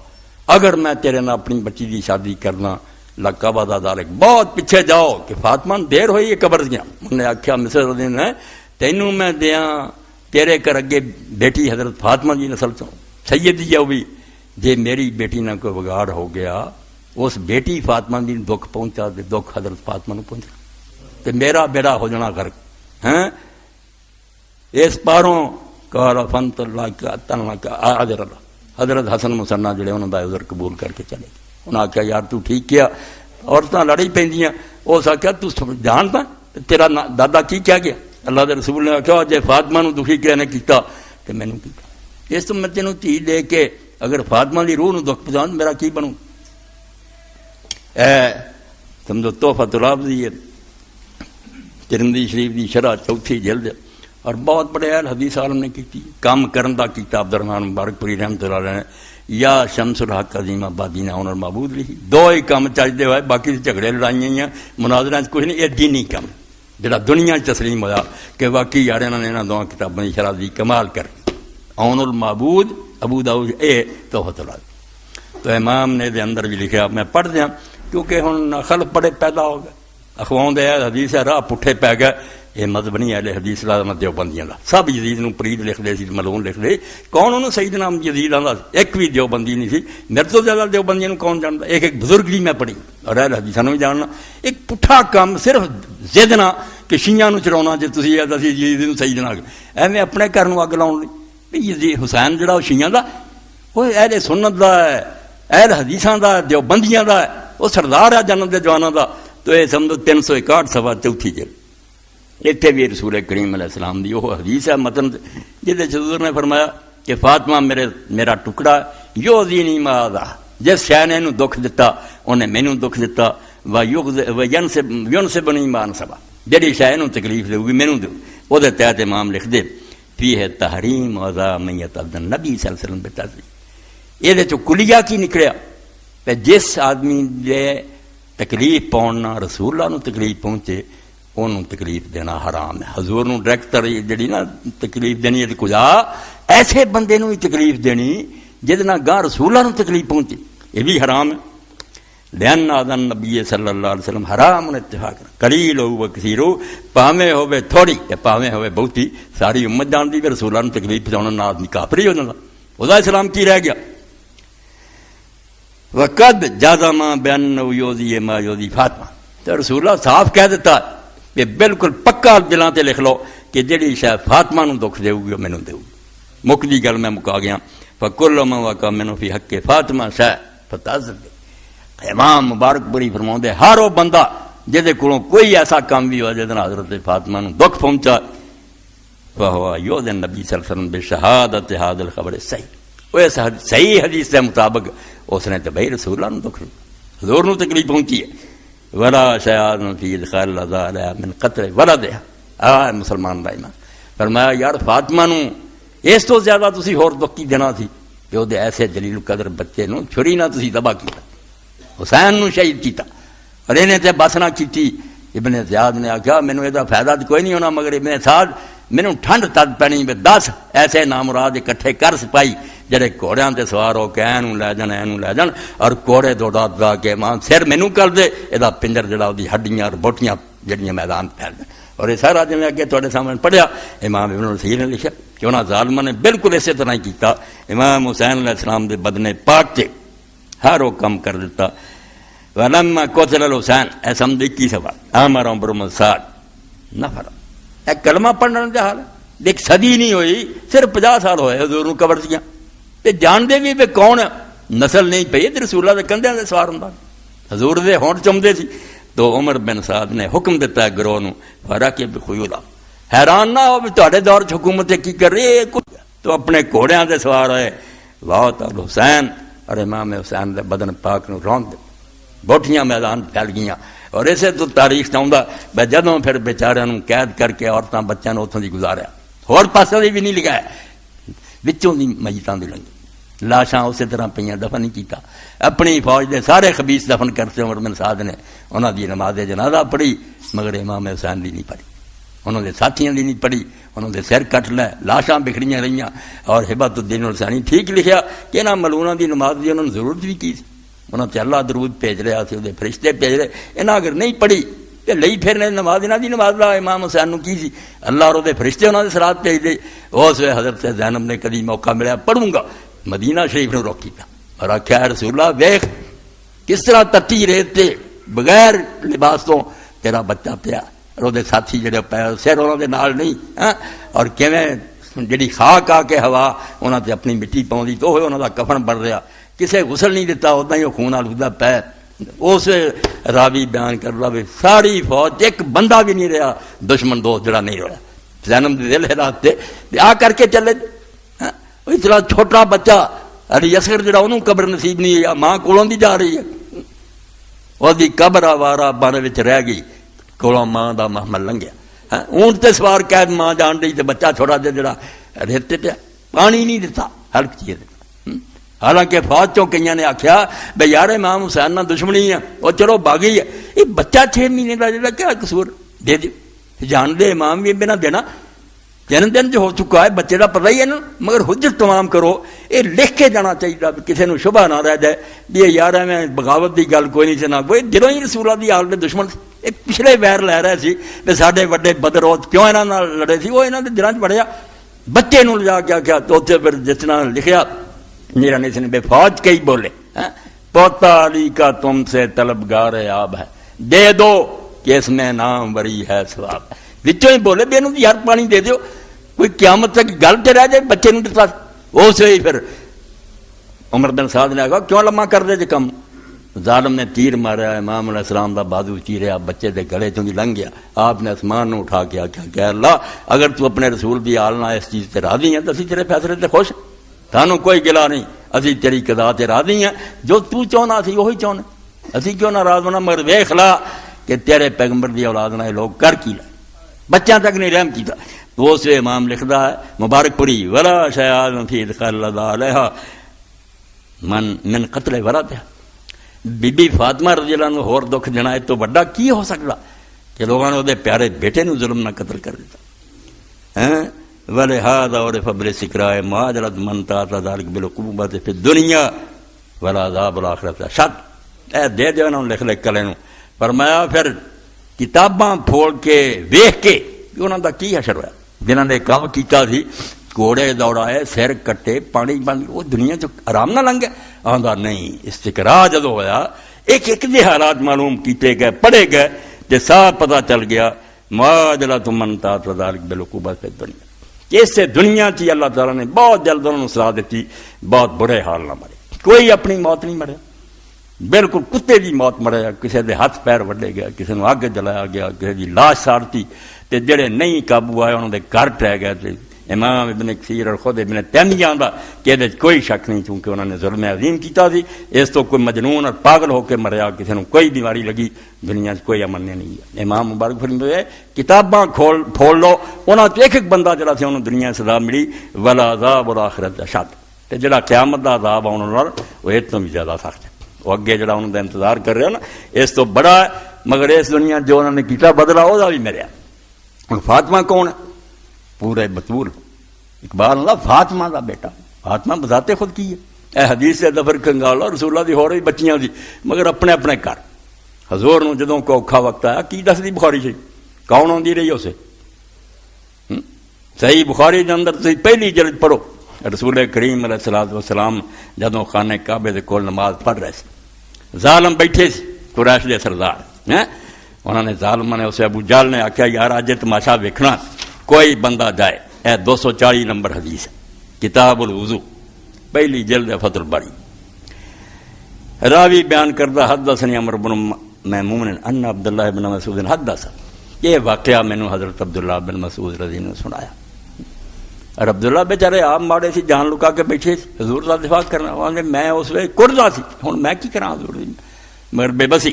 S1: اگر میں تیرے نہ اپنی بچی کی شادی کرنا لَقَبَضَ ذَلِكَ بہت پیچھے جاؤ کہ فاطمہ دیر ہوئی ہے قبر گیا انہیں آخیا مصر نے تینوں میں دیاں تیرے کر اگے بیٹی حضرت فاطمہ دی نسل چوں سیدی ہے وہ بھی جے میری بیٹی نہ کوئی بگاڑ ہو گیا اس بیٹی فاطمہ دی دکھ پہنچا دے دکھ حضرت فاطمہ نو پہنچا تے میرا بیڑا ہو جانا غرق ہیں اس پاروں کہا فنت اللہ کا تنہا کا عذر اللہ حضرت حسن مسنہ جڑے انہوں دا عذر قبول کر کے چلے گئے انہوں نے کہا یار تو ٹھیک کیا عورتاں لڑی پیندیاں اس آخیا تو جانتا تیرا دادا کی کیا گیا اللہ دے رسول نے کہا جے فاطمہ نو دکھی کیا نے کیتا تے مینوں کیتا اس تو میں تینوں تھی دے کے اگر فاطمہ دی روح نو دکھ پہنچاؤں میرا کی بنوں سمجھو تحفۃ العابدی ہے ترمذی شریف دی شرح چوتھی جلد اور بہت بڑے اہل حدیث عالم نے کی کام کرن دا کیتا عبد الرحمن مبارک پوری رحمۃ اللہ علیہ نے یا شمس الحق عظیم آبادی نے انہوں معبود لکھی دو ہی کام چجدے ہوئے باقی جھگڑے لڑائیاں ہیں مناظرہ کچھ نہیں یہ دینی کام جڑا دنیا تسلیم ہوا کہ واقعی یار انہوں نے انہوں دونوں کتابوں کی شرح دی کمال کر اون المعبود ابو داؤد اے تحفۃ العابدین تو امام نے دے اندر بھی لکھا میں پڑھ دیا کیونکہ ہن خلق بڑے پیدا ہو گئے اخواؤں دے حدیث ہے راہ پٹھے پی گئے یہ مذہب نہیں اہل حدیث لازمت دیوبندیاں دا سب یزید نو پرید لکھ دے سی ملعون لکھ دے کون انہوں سیدنا یزید آندا ایک بھی دیوبندی نہیں سی میرے تو زیادہ دیوبندیاں نو کون جاندا ایک بزرگ بھی میں پڑھی اور اہل حدیثاں نو بھی جاننا ایک پٹھا کام صرف زدنا کہ شیعہ نو چڑھاونا جے تسی اسی یزید نو سیدنا ایویں اپنے گھر نو اگ لاؤن لئی یزید حسین جڑا وہ شیعہ دا وہ اہل سنت دا ہے اہل حدیثاں دا دیوبندیاں دا ہے وہ سردار ہے جنت دے جواناں دا تو یہ سمجھو 361 صفحہ چوتھی جلد اتنے بھی رسول کریم علیہ السلام دی وہ حدیث ہے متن جہدے حضور نے فرمایا کہ فاطمہ میرا ٹکڑا یو دینی ماذا جس شے نے انہوں دکھ دیتا انہیں مینوں دکھ دیتا وینسبنی ما نسبا جہی شے انہوں تکلیف دے گی مینوں دے وہ دے تحت امام لکھ دے فیہ تحریم وذا من یتعدی النبی صلی اللہ علیہ وسلم بتعظیم یہ چ کلیہ کی نکلیا کہ جس آدمی دے تکلیف پہنچنا رسول اللہ نو تکلیف پہنچے انہوں تکلیف دینا حرام ہے حضور نو ڈائریکٹر جڑی نا تکلیف دینی ہے کجا ایسے بندے نو ہی تکلیف دینی جہد نہ گاہ رسول اللہ نو تکلیف پہنچے یہ بھی حرام ہے لأن هذا النبی صلی اللہ علیہ وسلم حرام اتفاق قلیل ہو کثیر ہو پاویں ہوے تھوڑی یا پاویں ہوے بہتی ساری امت جانتی کہ رسولاں نوں تکلیف پہنچاؤن نال آدمی کافر ہی ہو جاندا وہدا اسلام کی رہ گیا وقد جازم بأنه یؤذی ما یؤذی فاطمہ تو رسول اللہ صاف کہہ دیتا کہ بالکل پکا دلاں تے لکھ لو کہ جڑی شے فاطمہ نوں دکھ دے گی مینوں دے گی مکدی گل میں مکا گیا فکل ما وقع منه فی حق فاطمہ شے فتعذر امام مبارک پوری فرماؤندے ہر وہ بندہ جہدے کولوں کوئی ایسا کام بھی ہو جہدے نال حضرت فاطمہ نوں دکھ پہنچا فہو یؤذی النبی صلی اللہ علیہ وسلم بشہادت ھذا الخبر صحیح وہ صحیح حدیث کے مطابق اس نے تو بھائی رسول اللہ دکھ حضور نوں تکلیف پہنچی ہے ولا شیاذ فی ادخال العذاب علیہ من قتل ولدها مسلمان دا ایمان فرمایا یار فاطمہ نوں اس تو زیادہ تسی ہور دکھ کی دینا سی کہ وہ ایسے جلیل القدر بچے نوں چھری نہ تسی تباہ کیتا حسین نوں شہید کیتا اور انہیں تے بس نہ کیتی ابن زیاد نے آخیا مینوں یہ فائدہ کوئی نہیں ہونا مگر ابن سعد مینوں ٹھنڈ تد پینی بھی 10 ایسے نامراد اکٹھے کر سپاہی جڑے گھوڑیاں تے سوار ہو کے اینوں لے جان اینوں لے جان اور گھوڑے دوڑا دا کے ماں سر مینوں کر دے یہ پنجر جڑا دی ہڈیاں اور بوٹیاں جڑیاں میدان پھیل دیں اور یہ سارا جی میں اگے تھوڑے سامنے پڑھیا امام ابن السیر نے لکھا کہ انہاں ظالماں نے بالکل اسی طرح ہی کیتا امام حسین علیہ السلام دے بدنے پاک تے ہر وہ کم کر دیتا ولما قتل الحسین اے سمجھ 21 سوال امر عمر بن سعد نفر ایک کلمہ پڑھنے دا حال دیکھ صدی نہیں ہوئی صرف 50 سال ہوئے حضور نوں قبر دیاں تے جان دے بھی کون نسل نہیں پئی تے رسول اللہ دے کندھیاں تے سوار ہوندا حضور دے ہونٹ چمدے سی تو عمر بن سعد نے حکم دیتا ہے گروہ نوں فرق بخیولہ حیران نہ ہو بھی تہاڈے دور چ حکومت کی کر رہی ہے تو اپنے گھوڑیاں تے سوار ہوئے واہ حسین اور امام حسین دے بدن پاک نوں رون دے بوٹیاں میدان پھیل گئیاں اور اسے تو تاریخ چاہتا بھائی جدوں پھر بیچاریاں قید کر کے عورتاں بچیاں نے اتوں دی گزاریا ہور پاسے دی بھی نہیں لکھایا وچوں دی میتاں دی لنگی لاشاں اسی طرح پہ دفن نہیں کیتا اپنی فوج دے سارے خبیث دفن کرتے عمر بن سعد نے انہاں دی نماز جنازہ پڑھی مگر امام حسین دی نہیں پڑھی انہوں نے ساتھیاں دی نہیں پڑھی انہوں نے سر کٹ لے لاشاں بکھڑیاں رہیاں اور ہبت الدین الحسینی ٹھیک لکھیا کہ انہاں ملوناں دی نماز دی انہوں نے ضرورت بھی کی انہوں نے اللہ درود بھیج رہا سی وہ فرشتے بھیج رہے انہاں اگر نہیں پڑھی تو لئی پھرنے نماز انہاں دی نماز لا امام حسین نوں کی سی اللہ اور دے فرشتے انہاں دے صراط بھیج دے اس ویلے حضرت زینب نے کدی موقع ملیا پڑھوں گا مدینہ شریف نوں روک کیتا اور آخیا رسول اللہ ویکھ کس طرح تتی ریت تے بغیر لباس تو تیرا بچہ پیا اور وہ ساتھی جڑے پیا سر انہاں دے نال نہیں اور کیویں جڑی خاک آ کے ہوا انہاں تے اپنی مٹی پاؤندی تو ہوئے انہاں دا کفن بن رہا کسے غسل نہیں دیتا ادا ہی وہ خون آلودہ پہ اس راوی بیان کر رہا بھی ساری فوج ایک بندہ بھی نہیں رہا دشمن دوست جڑا نہیں رہا زینب دے دل حالات تے آ کر کے چلے اتنا چھوٹا بچہ علی اصغر جڑا انہوں قبر نصیب نہیں ہے ماں کولوں دی جا رہی ہے وہ دی قبر آوارا بن وچ رہ گئی کولوں ماں دا محمل لنگیا اونٹ تے سوار قید ماں جان رہی تے بچہ چھوٹا جڑا ریتے پیا پانی نہیں دیتا ہلک چیز حالانکہ فوج چوں کئی نے آخیا بھائی یار امام حسین نہ دشمنی ہے وہ چلو باغی ہے یہ بچہ 6 مہینے کا جا کیا قصور دے دیو جان دے امام بھی بنا دینا جنم دن جو ہو چکا ہے بچے کا پتہ ہی ہے نا مگر حجت تمام کرو یہ لکھ کے جانا چاہیے کسی نے شبہ نہ رہ جائے بھی یار میں بغاوت کی گل کوئی نہیں سنا کوئی دلوں ہی رسول اللہ کی حالت دشمن یہ پچھلے ویر لے رہے سی بھی سارے وڈے بدروت کیوں یہاں لڑے سی وہ یہاں کے دلوں چ بڑھیا بچے نو لجا کے آخیا تو اتنے پھر جس طرح لکھیا میرا نہیں سن بے فوج کئی بولے پوتا علی کا تم سے طلبگار آب ہے دے دو کہ اس میں نام وری ہے ثواب وچوں ہی بولے بے نو یار پانی دے دیو کوئی قیامت تک گل تے رہ جائے بچے نو دتا اس وی پھر عمر بن سعد نے کہا کیوں لمحہ کر دے جے کم ظالم نے تیر مارا امام علیہ السلام دا بازو چیریا بچے دے گلے چوں دی لنگ گیا آپ نے آسمان نو اٹھا کے آکھیا کہ اللہ اگر تو اپنے رسول دی حال نہ اس چیز تے راضی ہیں تو اسی تیرے فیصلے تے خوش تانوں کوئی گلا نہیں اسی تیری قضا تے راضی ہیں جو تو چاہنا سی وہی چاہنا اسی کیوں ناراض ہونا مگر ویکھ لا کہ تیرے پیغمبر دی اولاد نہ لوگ کر کی لے بچیاں تک نہیں رحم کیتا تو اس امام لکھدا ہے مبارک پوری ولا شیاء فی ادخال اللہ علیہ من قتل ورثہ بی بی فاطمہ رضی اللہ عنہ ہور دکھ دینا ہے تو بڑا کی ہو سکتا کہ لوگوں نے وہ پیارے بیٹے نو ظلم نہ قتل کر دیتا ولہذا عرف بالسکراء معاجلۃ من تعاطى ذلك بالعقوبۃ فی الدنیا والعذاب الآخرۃ اشد اے دے دیو انہوں لکھ لکھ کلے نوں فرمایا پھر کتاباں پھوڑ کے ویکھ کے انہوں دا کی حشر ہوا جنہوں نے کام کیتا سی گھوڑے دوڑائے سر کٹے پانی بن وہ دنیا چ آرام نہ لنگے آندا نہیں استقرا جدو ہویا ایک ایک دے حالات معلوم کیتے گئے پڑھے گئے تے صاف پتہ چل گیا معاجلۃ من تحت ذلک بالعقوبۃ فی الدنیا اس سے دنیا چ اللہ تعالیٰ نے بہت جلد انہوں نے سزا دیتی بہت برے حال نہ مرے کوئی اپنی موت نہیں مریا بالکل کتے دی موت مریا کسی دے ہاتھ پیر وڈے گیا کسی نے اگ جلایا گیا کسی دی لاش ساڑتی تے جڑے نہیں قابو آئے انہوں دے گھر ٹہ گئے تے امام ابن کثیر اور خود ابن تیمیہ آندا کہ یہ کوئی شک نہیں چونکہ انہوں نے ظلم عظیم کیتا سی اس تو کوئی مجنون اور پاگل ہو کے مریا کسی نے کوئی بیماری لگی دنیا سے کوئی امن نہیں ہے امام مبارک فرماتے ہیں کتاباں پھول لو انہاں ایک ایک بندہ جڑا سی انہوں دنیا سزا ملی ولا عذاب الآخرۃ اشد تے جڑا قیامت دا عذاب آن والا وہ اس تو بھی زیادہ سخت ہے وہ اگے جڑا انہوں دا انتظار کر رہے ہو نا اس تو بڑا ہے مگر اس دنیا جو انہوں نے کیتا بدلا وہ بھی مریا ہوں فاطمہ کون ہے پورے بطول اقبال اللہ فاطمہ دا بیٹا فاطمہ بذات خود کی ہے اے حدیث سے دفر کنگالا رسول اللہ دی ہو رہی بچیاں دی مگر اپنے اپنے گھر حضور نو جدوں کو اوکھا وقت آیا کی دس دی بخاری سے کون آندی رہی اسے صحیح بخاری دے اندر تسی پہلی جلد پڑھو رسول کریم علیہ الصلوۃ والسلام جدوں خانہ کعبے دے کول نماز پڑھ رہے سی ظالم بیٹھے سی قریش دے سردار انہوں نے ظالمہ نے اسے ابو جہل نے آخیا یار اج تماشا ویکھنا کوئی بندہ جائے اے 240 نمبر حدیث ہے کتاب الوضو پہلی جلد فتح الباری راوی بیان کردہ حدثنی عمرو بن میمون ان عبداللہ بن مسعود حدث یہ واقعہ مینوں حضرت عبداللہ بن مسعود رضی اللہ عنہ نے سنایا اور عبداللہ بیچارے آپ ماڑے سی جان لکا کے بیٹھے حضور کا دفاع کرنا میں اس وقت کڑدا سی ہن میں کی کراں حضور مگر بے بسی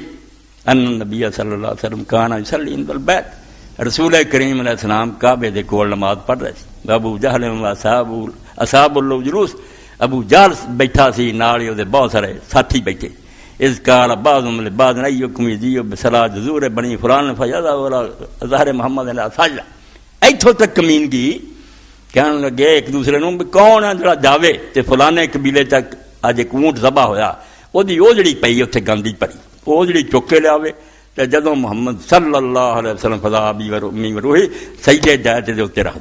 S1: ان نبی صلی اللہ علیہ وسلم کان یصلی عند البیت رسول کریم علیہ السلام کعبے دے کول نماز پڑھ رہے سی ابو جہل و اصحاب الجلوس ابو جہل بیٹھا سی نال ہی بہت سارے ساتھی بیٹھے اس قال بعضهم لبعض ایکم یجیء بصلاۃ ظہور بنی فلان فجاء ولا ظہر محمد علیہ ساجدہ ایتھوں تک کمینگی کہنے لگے ایک دوسرے نوں کون ہے جڑا جاوے تے فلانے قبیلے تک اج ایک اونٹ ذبح ہویا اودی اوجڑی پئی اوتھے گندی پڑی اوجڑی چک کے لیاوے تے جدوں محمد صلی اللہ علیہ وسلم فضا ابی و امی و روحی سجدے جائے تے اوتے رکھ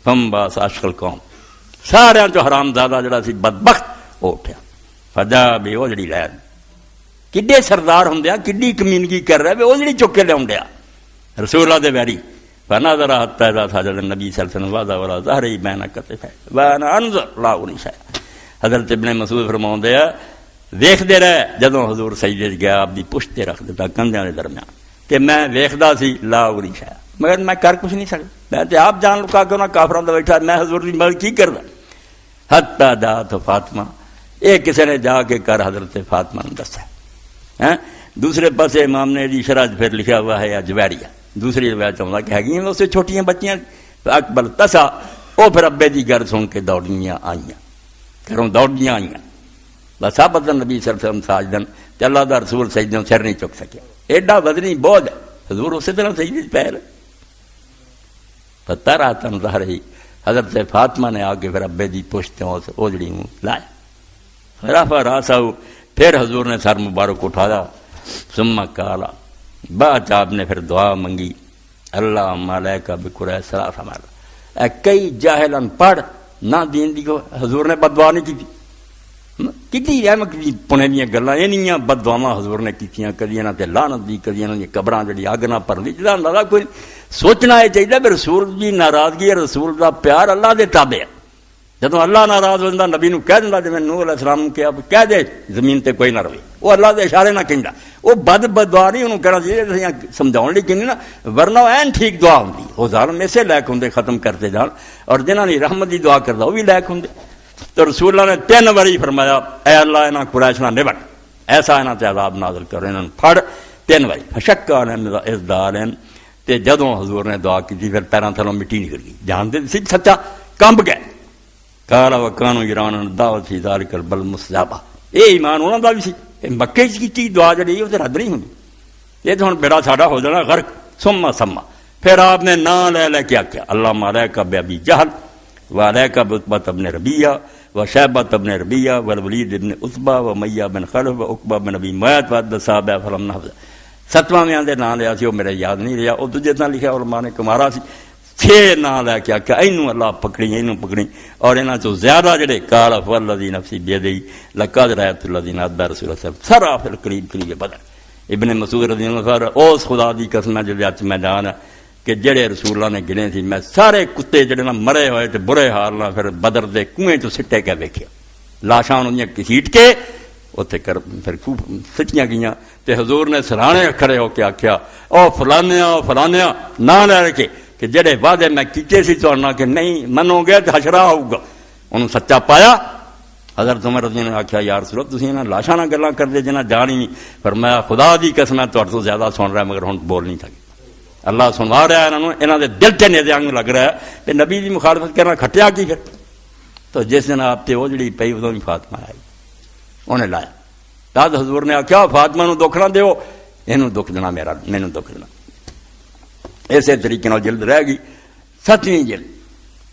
S1: فم باس اشقل قوم سارے جو حرام زادہ جڑا سی بدبخت او اٹھیا فدا بے اوجڑی لے کڈے سردار ہوندیا کڈی کمینگی کر رہے اوجڑی چک کے لیاونڈیا رسول اللہ دے ویری فنظر حتى اذا سجد النبي صلی اللہ علیہ وسلم وضع ولا ظهر بين كتفيه وانا انظر لا انشا حضرت ابن مسعود فرماتے ہیں ویکھدے رہے جدوں حضور سجدے گیا آپ دی پشت تے رکھ دیتا کندھیاں دے درمیان تے میں ویکھدا سی لا انشا مگر میں کر کچھ نہیں سکدا میں تے آپ جان لکا کے انہاں کافراں دا بیٹھا میں حضور دی مدد کی کردا حتى جاءت فاطمہ ایک کسی نے جا کے کر حضرت فاطمہ نے دسا دوسرے پاسے امام نے دی شرح پھر لکھا ہوا ہے جویریہ دوسری روایت چاہتا کہ ہے اس سے چھوٹیاں بچیاں اکبر تسا وہ پھر ابے دی گھر سن کے دوڑیاں آئیاں گھروں دوڑیاں آئیاں بس ثابت نبی صلی اللہ علیہ وسلم ساجدن تے اللہ دا رسول سجدوں سر نہیں چک سکے ایڈا وزنی بوجھ ہے حضور اسی طرح سجدے پیر پتہ رہا تن ظاہر ہی حضرت فاطمہ نے آ کے پھر ابے دی پشتوں سے اوجڑی منہ لایا رفع راسہ پھر حضور نے سر مبارک اٹھایا ثم قالا بعد آپ نے پھر دعا منگی اللہ ملائکہ بقرہ ثلاث مرات کئی جاہلن پڑھ نہ دین دی کو حضور نے بد دعا نہیں کی کتنی رحمت دی پنے دیاں گلاں اینیاں بد دعاواں حضور نے کیتیاں کدی انہاں تے لعنت دی کدی انہاں دی قبراں جڑی اگ نہ بھر لی جدا اندازہ کوئی سوچنا ہے چاہیے کہ رسول دی ناراضگی رسول دا پیار اللہ دے تابع ہے جدوں اللہ ناراض ہوندا نبی نو کہہ دیندا جویں نوح علیہ السلام کہ اب کہہ دے زمین تے کوئی نہ رہے وہ اللہ دے اشارے نہ کہندا وہ بد دعا نہیں انہوں کہنا چاہیے سمجھاؤ لی کہنی نا ورنہ این ٹھیک دعا ہوندی وہ ظالم ایسے لائق ہوندے ختم کرتے جان اور جنہاں نے رحمت دی دعا کردا وہ بھی لائق ہوندے تو رسول اللہ نے 3 باری فرمایا اے اللہ انہاں قریش نہ نبٹ ایسا انہاں تے عذاب نازل کر انہاں پھڑ 3 باری فشک علیہم اذ دعاہم تے جدوں حضور نے دعا کی پھر پیراں تھلوں مٹی نکل گئی جانتے سی سچا کمب گئے قال وکانوا ایران دعوت فی ذلک البل مستجابہ اے ایمان انہاں دا بھی سی مکے کی دعا جڑی وہ رد نہیں ہوندی یہ تو ہن بیڑا ساڈا ہو جانا غرق ثم ثم پھر آپ نے نام لے کے آکھیا اللہ علیکہ بابی جہل وعلیکہ بعتبہ ابن ربیہ وشیبۃ بن ربیہ والولید بن عتبہ ومیہ بن خلف وعقبہ بن ابی معیط وعدد صحابہ فلم نحفظ. 7واں دے نام لیا سی، وہ میرے یاد نہیں رہا، وہ دوجے نام لکھا علماء نے کمارا سی. 6 نام لے کے آخیا اینوں اللہ پکڑی، اینوں پکڑی. اور انہاں چوں زیادہ جڑے قال والذی نفسی بیدی لقد رأیت الذین اتبع رسول اللہ صلی اللہ علیہ وسلم سرا فی القریب بدر. ابن مسعود رضی اللہ عنہ اس خدا دی قسم جے اچ میدان ہے کہ جڑے رسول اللہ نے گنے سی، میں سارے کتے جڑے نہ مرے ہوئے تے برے حال نہ پھر بدر دے کنویں چوں سٹے کے ویکھیا، لاشاں انہاں گھسیٹ کے اتنے کر پھر خوب سچیاں گئیاں. تے حضور نے سرانے کھڑے ہو کے آخیا او فلانیا نہ لے کے کہ جڑے وعدے میں کیتے سی تو کہ نہیں منو گے تو حشرا ہوگا، انہوں سچا پایا. حضرت عمر رضی اللہ عنہ نے آخیا یا رسول اللہ تسی انہاں لاشاں نال گلاں کردے جنہاں جان ہی نہیں. فرمایا خدا دی قسم ہے تہاڈے تو زیادہ سن رہا ہے مگر ہن بول نہیں سکدا. اللہ سنوا رہا ہے انہوں دے دل تے نیزے انگ لگ رہا ہے کہ نبی دی مخالفت کرنا کھٹیا کی پھر. تو جس دن آپ تے وہ جڑی پئی ادوں ہی فاطمہ آئی، انہیں لایا. بعد حضور نے آخیا فاطمہ نو دکھ نہ دیو، اینوں دکھ دینا میرا، مینوں دکھ دینا. اسی طریقے نال جلد رہ گئی 7ویں جلد.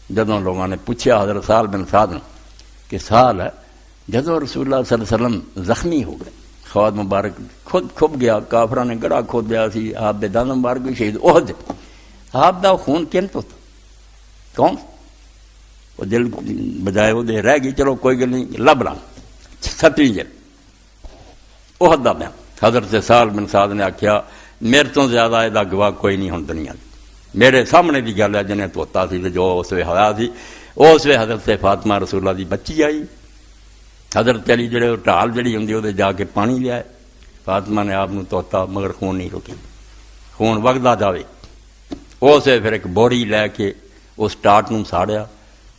S1: جدوں لوگوں نے پوچھا حضرت سہل بن سعد کہ سال ہے جدوں رسول اللہ صلی اللہ علیہ وسلم زخمی ہو گئے، خواد مبارک خود کھب گیا، کافراں نے گڑا کھود دیا سی، آپ دے دند مبارک بھی شہید احد، آپ دا خون کن تو تھا کون؟ وہ دل بجائے وہ دے رہ گئی، چلو کوئی گل نہیں لب لا. 7ویں جلد احد دا بیان. حضرت سہل بن سعد نے آخیا میرے تو زیادہ یہ گواہ کوئی نہیں ہوں دنیا، میرے سامنے کی گل ہے جنہیں توتا سی جو اس وے ہویا سی. اس وے حضرت فاطمہ رسول اللہ دی بچی آئی، حضرت علی جڑے ڈھال جڑی ہوں وہ جا کے پانی لیا، فاطمہ نے آپ توتا مگر خون نہیں روکی، خون وگدا جاوے. اس وے پھر ایک بوری لے کے اس ٹاٹ نوں ساڑیا،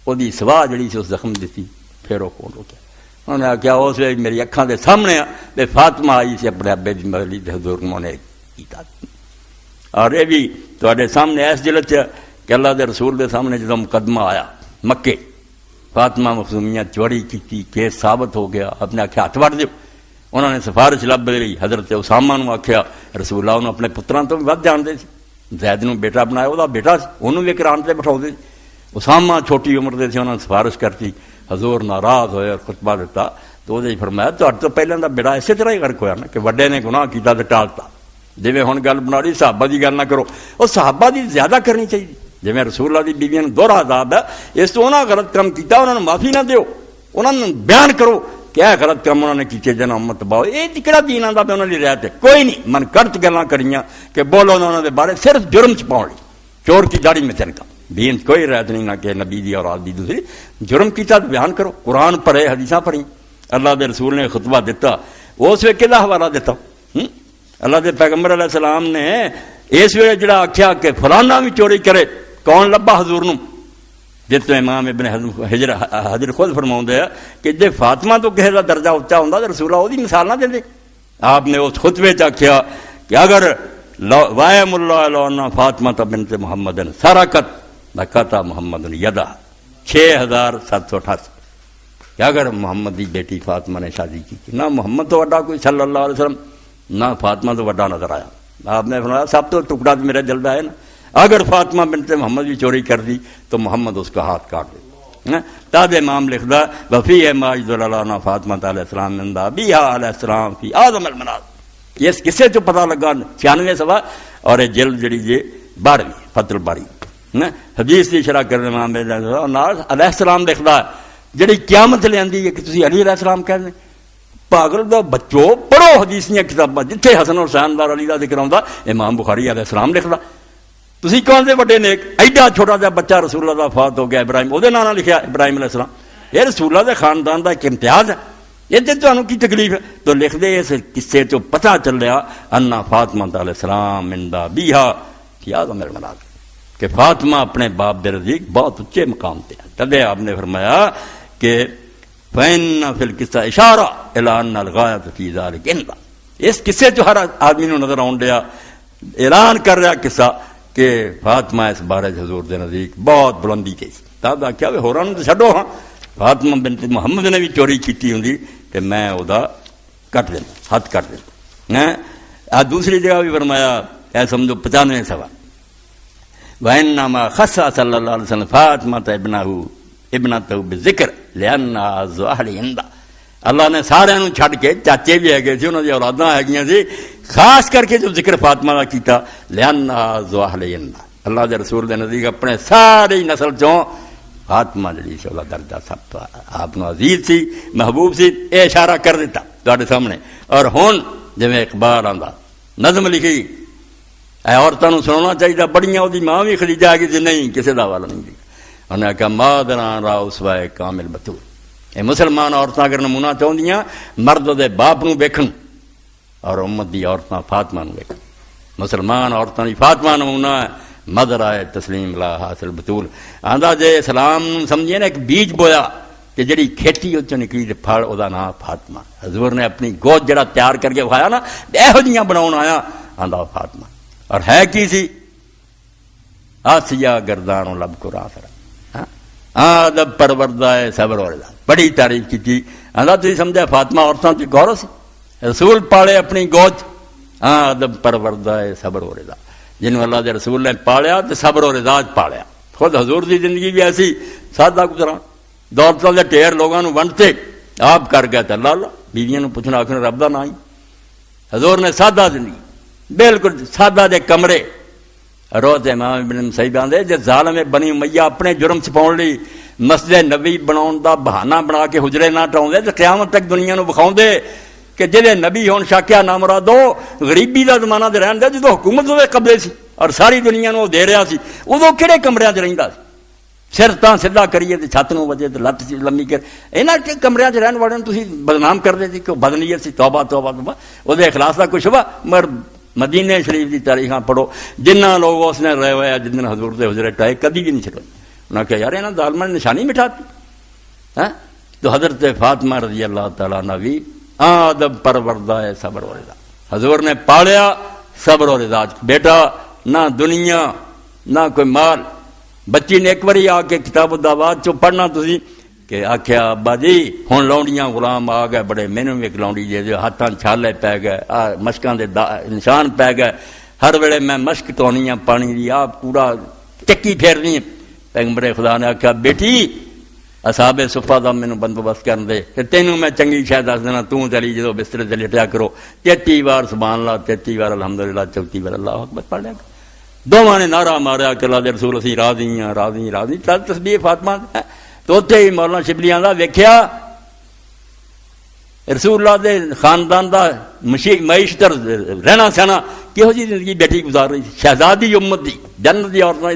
S1: وہ سواہ جڑی سی اس زخم دیتی، پھر وہ خون روکیا. انہوں نے آخیا اس وے میری اکھاں دے سامنے بے فاطمہ آئی سی اپنے ابے دی مغلی حضور نے کیتا. اور یہ بھی تواڈے سامنے اس جلد کہ اللہ دے رسول دے سامنے جدوں مقدمہ آیا مکے، فاطمہ مخزومیہ چوری کی، کیس ثابت ہو گیا، اپنے آخیا ہاتھ وڈ دیو. انہوں نے سفارش لب لی، حضرت اسامہ نو آخیا، رسول اللہ انہوں اپنے پتراں تو بھی ود جانتے سی، زید نو بیٹا بنایا، وہ بیٹا سی، انہوں بھی قرآن تے بٹھاؤ. اسامہ چھوٹی عمر دے سی، انہوں نے سفارش کرتی. حضور ناراض ہوئے اور خطبہ دیتا تو وہ فرمایا تو پہلے دا بیڑا اسی طرح ہی غرق ہوا نا کہ وڈے نے گناہ کیتا تے ٹالتا. جی ہوں گل بنا رہی صحابہ کی گل نہ کرو، وہ صحابہ کی زیادہ کرنی چاہیے. جی رسول اللہ کی بیویاں دوہرا عذاب ہے، اس تو انہوں نے غلط کام کیا، انہوں نے معافی نہ دیو، انہوں نے بیان کرو کیا غلط کام انہوں نے کیتے جنا امت باؤ. یہ کہڑا دین آتا پہ انہوں نے رعایت ہے کوئی نہیں. من کرت گلاں کریاں کہ بولو انہوں نے بارے صرف جرم چھپاؤ لی، چور کی داڑھی میں تنکا، دین کوئی رعایت نہیں نہ کہ نبی دی اور آدمی دوسری. جرم کیتا تو بیان کرو، قرآن پڑھے، حدیثاں پڑھی. اللہ دے رسول نے خطبہ دیتا، اس وقت کہدا حوالہ دیتا؟ اللہ دے پیغمبر علیہ السلام نے اس ویلے جڑا آخیا کہ فلانا بھی چوری کرے، کون لبا حضور نو؟ جس تو امام ابن حجر خود فرماؤں ہے کہ جے فاطمہ تو کسی کا درجہ اچا ہوں تو رسول اللہ وہ مثال نہ دے. آپ نے اس خطبے آخیا کہ اگر وائم اللہ فاطمہ بنت محمد سرقت لقطع محمد یدہ 6788 کہ اگر محمد کی بیٹی فاطمہ نے شادی کی، نہ محمد تو وڈا کوئی صلی اللہ علیہ وسلم، نہ فاطمہ تو وڈا نظر آیا. آپ نے فرمایا سب تو ٹکڑا تو میرا جلد ہے نا، اگر فاطمہ بنت محمد بھی چوری کر دی تو محمد اس کا ہاتھ کاٹ دے. تاب امام لکھدا وفی ہے ماجد اللہ فاطمہ علیہ السلام من ابیہا علیہ السلام فی اعظم المناز. اس کسے تو پتہ لگا 96 صفحہ اور یہ جلد جڑی جے 12ویں فتح الباری حدیث کی شرح کرنے امام علیہ السلام لکھدا جڑی قیامت لیندی ہے کہ تسی علی علیہ السلام کہندے پاگل دا بچو پڑھو حدیث دیاں کتاباں جتھے حسن حسین دا علی دا ذکر ہوندا امام بخاری علیہ السلام لکھدا. تسی کون دے بڑے نیک ایڈا چھوٹا جا بچہ رسول اللہ دا فوت ہو گیا ابراہیم وہ نام لکھیا ابراہیم علیہ السلام. یہ رسول اللہ دے خاندان دا ایک امتیاز ہے، یہ تمہیں کی تکلیف ہے؟ تو لکھ دے اس قصے تو پتہ چل رہا انا فاطمہ علیہ السلام من ابیہا فی اعظم المناز کہ فاطمہ اپنے باپ دے نزدیک بہت اونچے مقام تے ہے. تبے آپ نے فرمایا کہ فإن فی القصہ اشارہ الی ان الغایۃ فی ذلک اندا. اس قصے جو ہر آدمی نو نظر آن دیا اعلان کر رہا قصہ کہ فاطمہ اس بارے حضور دے نزدیک بہت بلندی کی. تب آخیا بھی ہوراں تو چھڈو، ہاں فاطمہ بنت محمد نے بھی چوری کیتی ہوندی کہ میں او دا کٹ دینا، ہاتھ کٹ دینا. دوسری جگہ بھی فرمایا اے سمجھو 95 سوا وَإِنَّمَا خَصَّ صلی اللہ علیہ وسلم فاطمہ ابنہ ابنتہ بذکر لأنہا ذو اہل عندہ. اللہ نے سارے چھڈ کے چاچے بھی ہے سی، انہوں نے اولاداں ہے سی، خاص کر کے جو ذکر فاطمہ کا کیتا لأنہا ذو اہل عندہ. اللہ دے رسول دے نزدیک اپنے ساری نسل چوں فاطمہ جڑی سی اللہ درجہ سب تو آپ نو عزیز سی، محبوب سی. اے اشارہ کر دیتا تواڈے سامنے. اور ہن جویں اقبال آندا نظم لکھی اے عورتاں نوں سنانا چاہیے، بڑیاں وہ ماں بھی خدیجہ آ گئی نہیں کسی کا حوالہ نہیں دی. انہیں کہا مادراں را اسوہ کامل بطول. اے مسلمان عورتاں اگر نمونہ چاہدیاں مرد دے باپ نو ویکھن اور امت دی عورتاں فاطمہ نو ویکھن. مسلمان عورتاں دی فاطمہ نمونہ ہے، مدر آئے تسلیم لا حاصل بطول. آندا جے اسلام سمجھے نا ایک بیج بویا کہ جڑی کھیتی اس نکلی تے پھل او دا نام فاطمہ. حضور نے اپنی گود جڑا تیار کر کے کھایا نا ایہو جیاں بناون آیا آندا فاطمہ. اور ہے کی سی؟ آسیہ گردان لب قرآن سر ادب پروردہ صبر اور رضا. بڑی تعریف کی تھی. آندا تسی سمجھا فاطمہ عورتاں تے غور سی، رسول پالے اپنی گود ادب پروردہ صبر اور رضا. جنہوں اللہ دے رسول نے پالیا تو صبر و رضا پالیا. خود حضور دی زندگی بھی ایسی سادہ گزران، دولتوں کے ڈھیر لوگوں ونڈتے آپ کر گئے تو اللہ بیویاں نو پوچھنا آخر رب دا نام. حضور نے سادہ زندگی، بالکل سادہ دے کمرے. روز امام ابن مسیب آندے جے ظالم بنی امیہ اپنے جرم چھپاؤن لئی مسجد نبی بناؤن دا بہانہ بنا کے حجرے نہ ٹاؤندے تے قیامت تک دنیا نو بکھاؤندے کہ جہے نبی ہون شاکیا نامرادو غریبی دا زمانہ دے رہن دے جدو حکومت دے قبلے سی اور ساری دنیا نو دے رہا سی ادو کہڑے کمریاں چ رہندا سی. سر تاں سیدھا کریے تے چھت نو وجے تے لت لمبی کر انہاں کمریاں چ رہن والے تسی بدنام کردے سی کہ بدنیت سی. توبہ توبہ توبہ. او دے اخلاص دا کچھ ہوا مگر مدینہ شریف دی تاریخاں پڑھو جنہ لوگ اس نے رہے ہوئے جن دن حضور دے حجرے ٹائے کبھی بھی نہیں چھڑے. انہاں کہا یار انہاں ظالماں نے نشانی مٹھاتی. تو حضرت فاطمہ رضی اللہ تعالیٰ عنہ بھی ادب پروردہ ہے صبر و رضا. حضور نے پالیا صبر و رضا. بیٹا نہ دنیا نہ کوئی مال. بچی نے ایک باری آ کے کتاب الدعوات چو پڑھنا تسی کہ آخیا ابا جی ہوں لونڈیاں غلام آ گئے بڑے، مینوں بھی ایک لونڈی جی ہاتھاں چھالے پی گئے، مشکاں دے نشان پی گئے، ہر ویلے میں مشک ٹونی ہاں پانی دی آپ پورا چکی پھیرنی. پیغمبر خدا نے آخیا بیٹی اصحاب صفہ دا مینوں بندوبست کرن دے تے تینوں میں چنگی شے دس دینا. توں چلی جدو بسترے تے لیٹیا کرو 33 بار سبحان اللہ، 33 بار الحمدللہ، 34 بار اللہ اکبر پڑھ لیا کرو. دونوں نے نعرہ ماریا کہ اللہ دے رسول اسی راضی ہاں راضی راضی. تسبیح فاطمہ تو اتنے ہی مولانا شبلی آندا ویکھیا رسول اللہ دے خاندان دا معیشت رہنا سہنا کہو جی زندگی بیٹی گزار رہی. شہزادی امت دی جنت دی عورتاں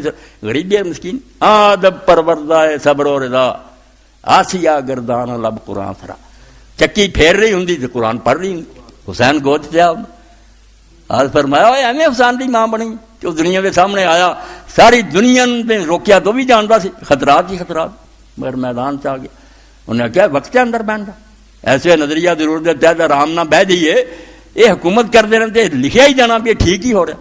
S1: غریبی ہے مسکین. ادب پروردہ صبر و رضا. آسیہ گردان لب قرآن سرا. چکی پھیر رہی ہوں تے قرآن پڑھ رہی ہوں. حسین گود پیا آج فرمایا ایویں حسین دی ماں بنی جو دنیا کے سامنے آیا. ساری دنیا نے روکیا تو بھی جانتا سی خطرات ہی خطرات مگر میدان چ آ گیا. انہیں کیا وقت کے اندر بہن ایسے نظریہ ضرور دیتا ہے آرام نہ بہ جائیے. یہ حکومت کرتے رہتے لکھیا ہی جانا بھی ٹھیک ہی ہو رہا.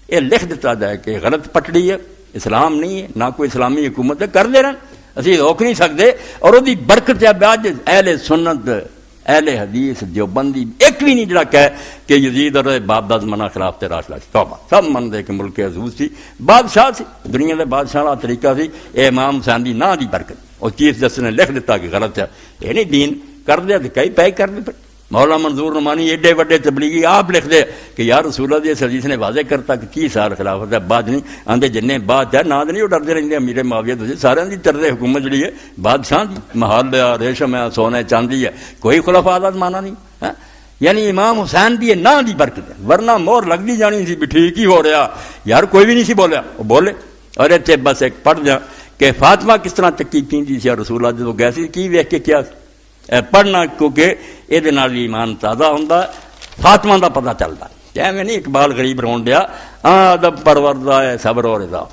S1: یہ لکھ دیتا جائے کہ غلط پٹڑی ہے اسلام نہیں ہے نہ کوئی اسلامی حکومت ہے کرتے رہن اسی روک نہیں سکتے. اور وہ برکت ہے بعد اہل سنت اہل حدیث دیوبندی ایک بھی نہیں جڑا کہے کہ یزید اور باپ دا زمانہ خلاف تے راشلہ سی. توبہ سب من دے کہ ملک عزوز سی بادشاہ سی دنیا دے بادشاہ والا طریقہ سی. اے امام حسین دی نا دی برکت. اور چیف جسٹس نے لکھ دیتا کہ غلط ہے. یہ نہیں دین کر دیا تو کئی پے کر دے. مولا منظور نعمانی ایڈے وڈے تبلیغی آپ لکھ دے کہ یار رسول اللہ دی حدیث نے واضح کرتا کہ کی سال خلافت ہے بعد نہیں آندے جنہیں بات ہے نہ نہیں وہ ڈرتے رہتے امیر معاویہ تو سارے دی طرز حکومت جڑی ہے بادشاہ دی محل ہے ریشم ہے سونے چاندی ہے کوئی خلفاء دا مانا نہیں. یعنی امام حسین دی نہ دی برکت ہے ورنہ مور لگتی جانی سی بھی ٹھیک ہی ہو رہا یار کوئی بھی نہیں سی بولیا وہ بولے. اور اتنے بس ایک پڑھ دیا کہ فاطمہ کس طرح چکی پیندی سی اور رسول اللہ جب گئے سی کی ویکھ کے کیا پڑھنا کیونکہ یہ ایمان تازہ ہوتا فاطمہ دا پتہ چلتا. ایویں نہیں اقبال غریب رون دیا ادب پروردہ صبر و رضا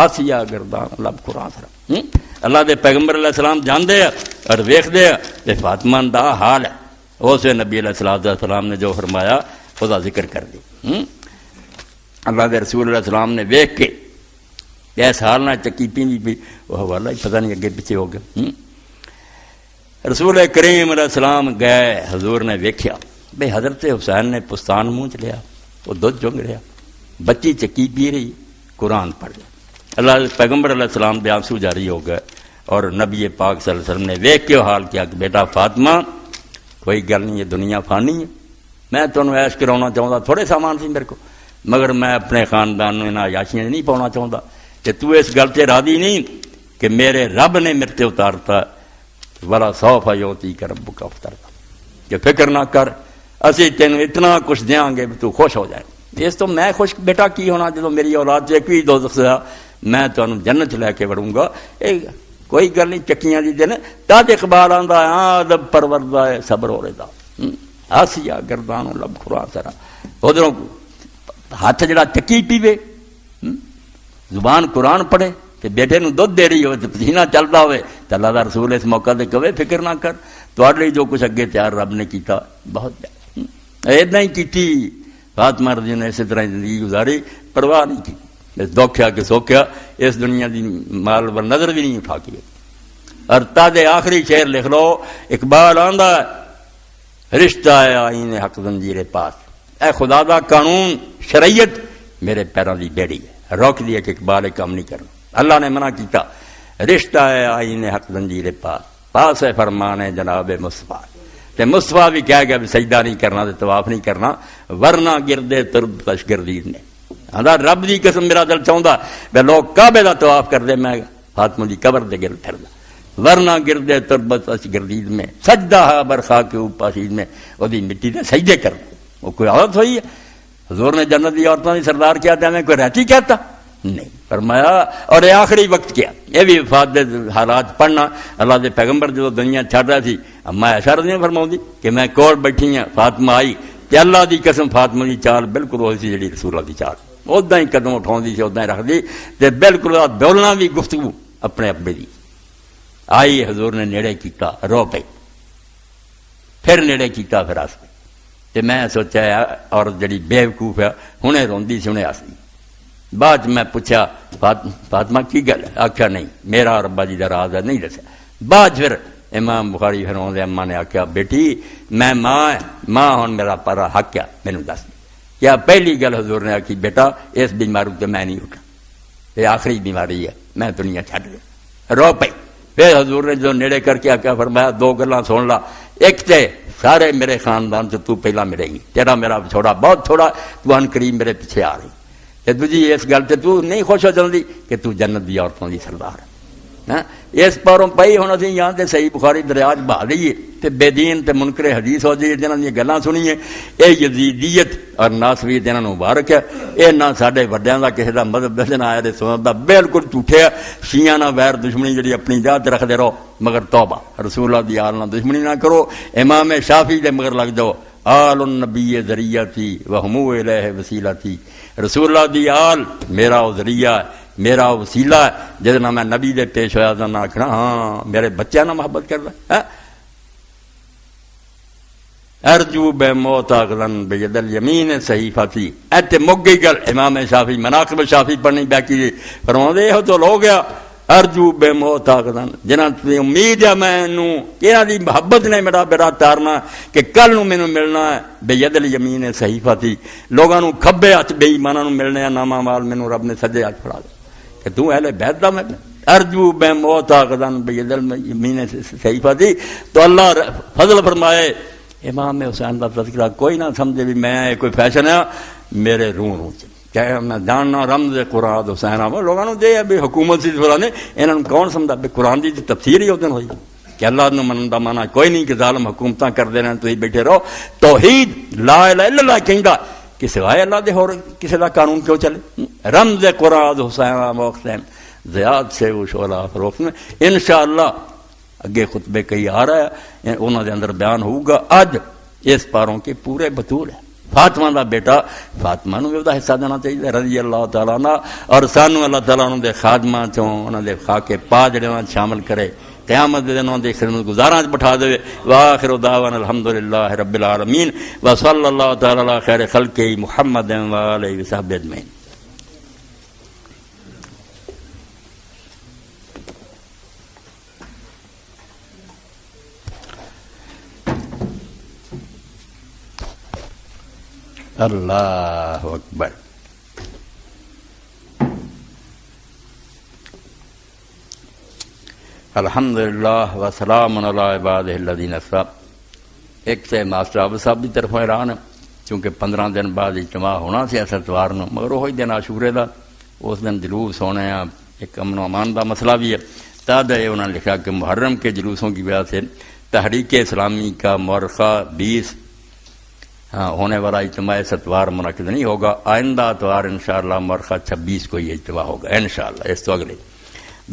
S1: آسیہ گردان لب قرآن سرا. اللہ دے پیغمبر علیہ السلام جاندے اور ویکھدے تے فاطمہ دا حال ہے اس نبی علیہ السلام نے جو فرمایا خدا ذکر کر دی. اللہ دے رسول علیہ السلام نے ویکھ کے اس حال نہ چکی پیندی پی وہ حوالہ ہی پتہ نہیں اگے پیچھے ہو گیا. رسول کریم علیہ السلام گئے حضور نے ویکھیا بھئی حضرت حسین نے پستان منہ چ لیا وہ دودھ چنگ رہا بچی چکی پی رہی قرآن پڑھ لیا. اللہ پیغمبر علیہ السلام دے آنسو جاری ہو گئے. اور نبی پاک صلی اللہ علیہ وسلم نے ویکھ کے حال کیا کہ بیٹا فاطمہ کوئی گل نہیں، یہ دنیا فانی ہے، میں تمہیں عیش کرانا چاہتا، تھوڑے سامان سی میرے کو، مگر میں اپنے خاندان میں عیاشیاں نہیں پاؤنا چاہتا، کہ تو اس گل سے راضی نہیں کہ میرے رب نے میرے تے اتارتا ولا سوف یعطیک ربک فترضی، کہ فکر نہ کر اسی تینوں اتنا کچھ دیاں گے تو خوش ہو جائے۔ اس تو میں خوش بیٹا کی ہونا جدو میری اولاد سے کوئی دوزخ سے میں تمہیں جنت لے کے وڑوں گا، کوئی گل نہیں چکیاں دی دن تد اقبال آندا ہے ادب پروردہ صبر و رضا آسیا گردان لب خورا سرا، ادھروں ہاتھ جڑا چکی پیوے زبان قرآن پڑھے تے بیٹے نو دودھ دے رہی ہوئے تے پسینہ چلدا ہوئے تے اللہ دا رسول اس موقع تے کہے فکر نہ کر، تواڈے لیے جو کچھ اگے تیار رب نے کیتا بہت اتنا ہی کیتی۔ فاطمہ رضی اللہ نے اسی طرح زندگی گزاری، پرواہ نہیں کی، دکھیا کہ سوکھیا اس دنیا دی مال پر نظر بھی نہیں اٹھا کے۔ اور تاج آخری شعر لکھ لو، اقبال آندا رشتہ ہے آئین حق زنجیر پاس، اے خدا دا قانون شریعت میرے پیروں دی بیڑی ہے، روک دیا کہ اقبال کام نہیں کرنا، اللہ نے منع کیتا، رشتہ ہے آئین حق زنجیر پاس، پاس ہے فرمان ہے جناب مصطفیٰ، تے مصطفیٰ بھی کہہ گیا سجدہ نہیں کرنا تے طواف نہیں کرنا، ورنہ گردے ترب تشگردید نے آندا رب دی قسم میرا دل چاہتا بے لوگ کعبے دا طواف کر دے، میں فاطمہ دی قبر دے گرد پھردا، ورنہ گردے تربت گردید میں سجدہ ہے برخا کے اوپر سید میں وہ مٹی دے سجدے کر، وہ کوئی عورت ہوئی ہے؟ حضور نے جنت دی عورتوں کی سردار کیا تھا، میں کوئی رہتی کہتا نہیں، فرمایا اور یہ آخری وقت کیا، یہ بھی وفات دے حالات پڑھنا، اللہ دے پیغمبر جو دنیا چھڈ رہا سی اما ایسا نہیں فرماؤں کہ میں کول بیٹھی ہاں، فاطمہ آئی تے اللہ دی قسم فاطمہ دی چال بالکل وہی سی جڑی رسول اللہ دی چال، ادا ہی قدم اٹھاؤں سی ادا ہی رکھ دی تے بالکل بولنا بھی گفتگو اپنے ابے دی۔ آئی حضور نے نیڑے کیتا، رو پئی، پھر نیڑے کیتا، پھر ہس پئی، تے میں سوچا اور جڑی بیوقوف ہے ہنے روندی سی ہنے ہسدی۔ بعد میں پوچھا فاطمہ کی گل ہے؟ آخیا نہیں میرا اور ابا جی کا راز ہے، نہیں دسیا۔ بعد پھر امام بخاری فرماؤندے اما نے آخیا بیٹی میں ماں ہن میرا پارا حق ہے، مینوں دس کیا پہلی گل حضور نے آخی بیٹا اس بیماری تو میں نہیں اٹھا، یہ آخری بیماری ہے، میں دنیا چھڈ گیا، رو پئی۔ پھر حضور نے جو نیڑے کر کے آخیا فرمایا دو گلاں سن لا، ایک تے سارے میرے خاندان سے تو پہلا ملے گی، تیرا میرا چھوڑا بہت تھوڑا، تو ان قریب میرے پیچھے آ رہی، تے دوجی اس گل تے تو نہیں خوش ہو جلدی کہ تو جنت دی عورتوں دی سردار ہے۔ اس پاروں پئی ہن اسی یہاں تے صحیح بخاری دریا چ بہا لئیے تے بے دین تے منکر حدیث ہو جائے جنہاں دی گلاں سنیے، اے یزیدیت اور ناسویت انہاں نوں مبارک ہے، اے نہ ساڈے وڈیاں دا کسے دا مذہب دسن آیا تے سنت دا بالکل جھوٹے ہے، شیعہ نہ ویر دشمنی جڑی اپنی جا تے رکھدے رہو، مگر توبہ رسول اللہ دی آل نہ دشمنی نہ کرو، امام شافعی دے مگر لگ جاؤ، آل النبی ذریعتی وہم الیہ وسیلتی، رسول اللہ دی آل میرا ذریعہ ہے، میرا وسیلہ ہے، جس نہ میں نبی دے پیش ہویا تھا نہ آخنا ہاں میرے بچے نہ محبت کردا ہے۔ ارجو بے موت اغلن بید الیمین صحیفتی، ایتے مک گئی گل۔ امام شافعی مناقب شافعی پڑھنی باقی فرماندے یہ تو لوگ آ ارجو بے موت اغلن جنہاں تے امید ہے مینوں کہ انہاں دی محبت نے میرا بیڑا تارنا کہ کل نوں مینوں ملنا ہے بید الیمین صحیفتی، لوگاں نوں کھبے ہاتھ بے ایماناں نوں ملنے ہے، نامہ مال مینوں رب نے سجے ہاتھ پھڑا دے کہ تو اہل بیت دا میں ارجو بے موت اغلن بید الیمین صحیفتی۔ تو اللہ فضل فرمائے امام حسین کا تذکرہ کوئی نہ سمجھے بھی میں کوئی فیشن ہے، میرے روح کہ میں جاننا رمز قرآن حسین آ لوگوں دے بھی حکومت سی فلانے انہوں کون سمجھا بھی قرآن کی تفسیر ہی ادھر ہوئی کہ اللہ نے من کا مانا کوئی نہیں کہ ظالم حکومتاں کرتے رہے تھی بیٹھے رہو، توحید لا الہ الا اللہ کہندا کہ سوائے اللہ دے اور کسی کا قانون کیوں چلے۔ رمز قرآن حسین موقع زیاد سے وہ شعلہ فروخت میں انشاءاللہ اگے خطبے کئی آ رہا ہے انہوں دے اندر بیان ہوگا۔ اج اس پاروں کے پورے بطول ہے، فاطمہ دا بیٹا فاطمہ نو بھی دا حصہ دینا چاہیے رضی اللہ تعالیٰ عنہ، اور سانو اللہ تعالیٰ انہوں دے خادمہ چوں انہوں دے خاکے پا جڑے شامل کرے، قیامت دے انہوں دے خدمت گزاراں بٹھا دے۔ وآخر دعوانا الحمدللہ رب العالمین وصلی اللہ تعالیٰ علی خیر خلقہ محمد وآلہ وصحبہ اجمعین۔ اللہ اکبر۔ الحمدللہ وسلام علی عبادہ الذین اصطفیٰ۔ ایک سے ماسٹر عابد صاحب کی طرف اعلان ہے، چونکہ 15 دن بعد اجتماع ہونا سی اتوار نو، مگر وہی دن عاشورے دا، اس دن جلوس ہونے ہیں، ایک امن و امان کا مسئلہ بھی ہے۔ تاد انہوں نے لکھا کہ محرم کے جلوسوں کی وجہ سے تحریک اسلامی کا مورخہ 20 ہونے والا اجتماع اس اتوار منعقد نہیں ہوگا۔ آئندہ اتوار انشاءاللہ مورخہ 26 کو یہ اجتماع ہوگا انشاءاللہ، اس تو اگلے۔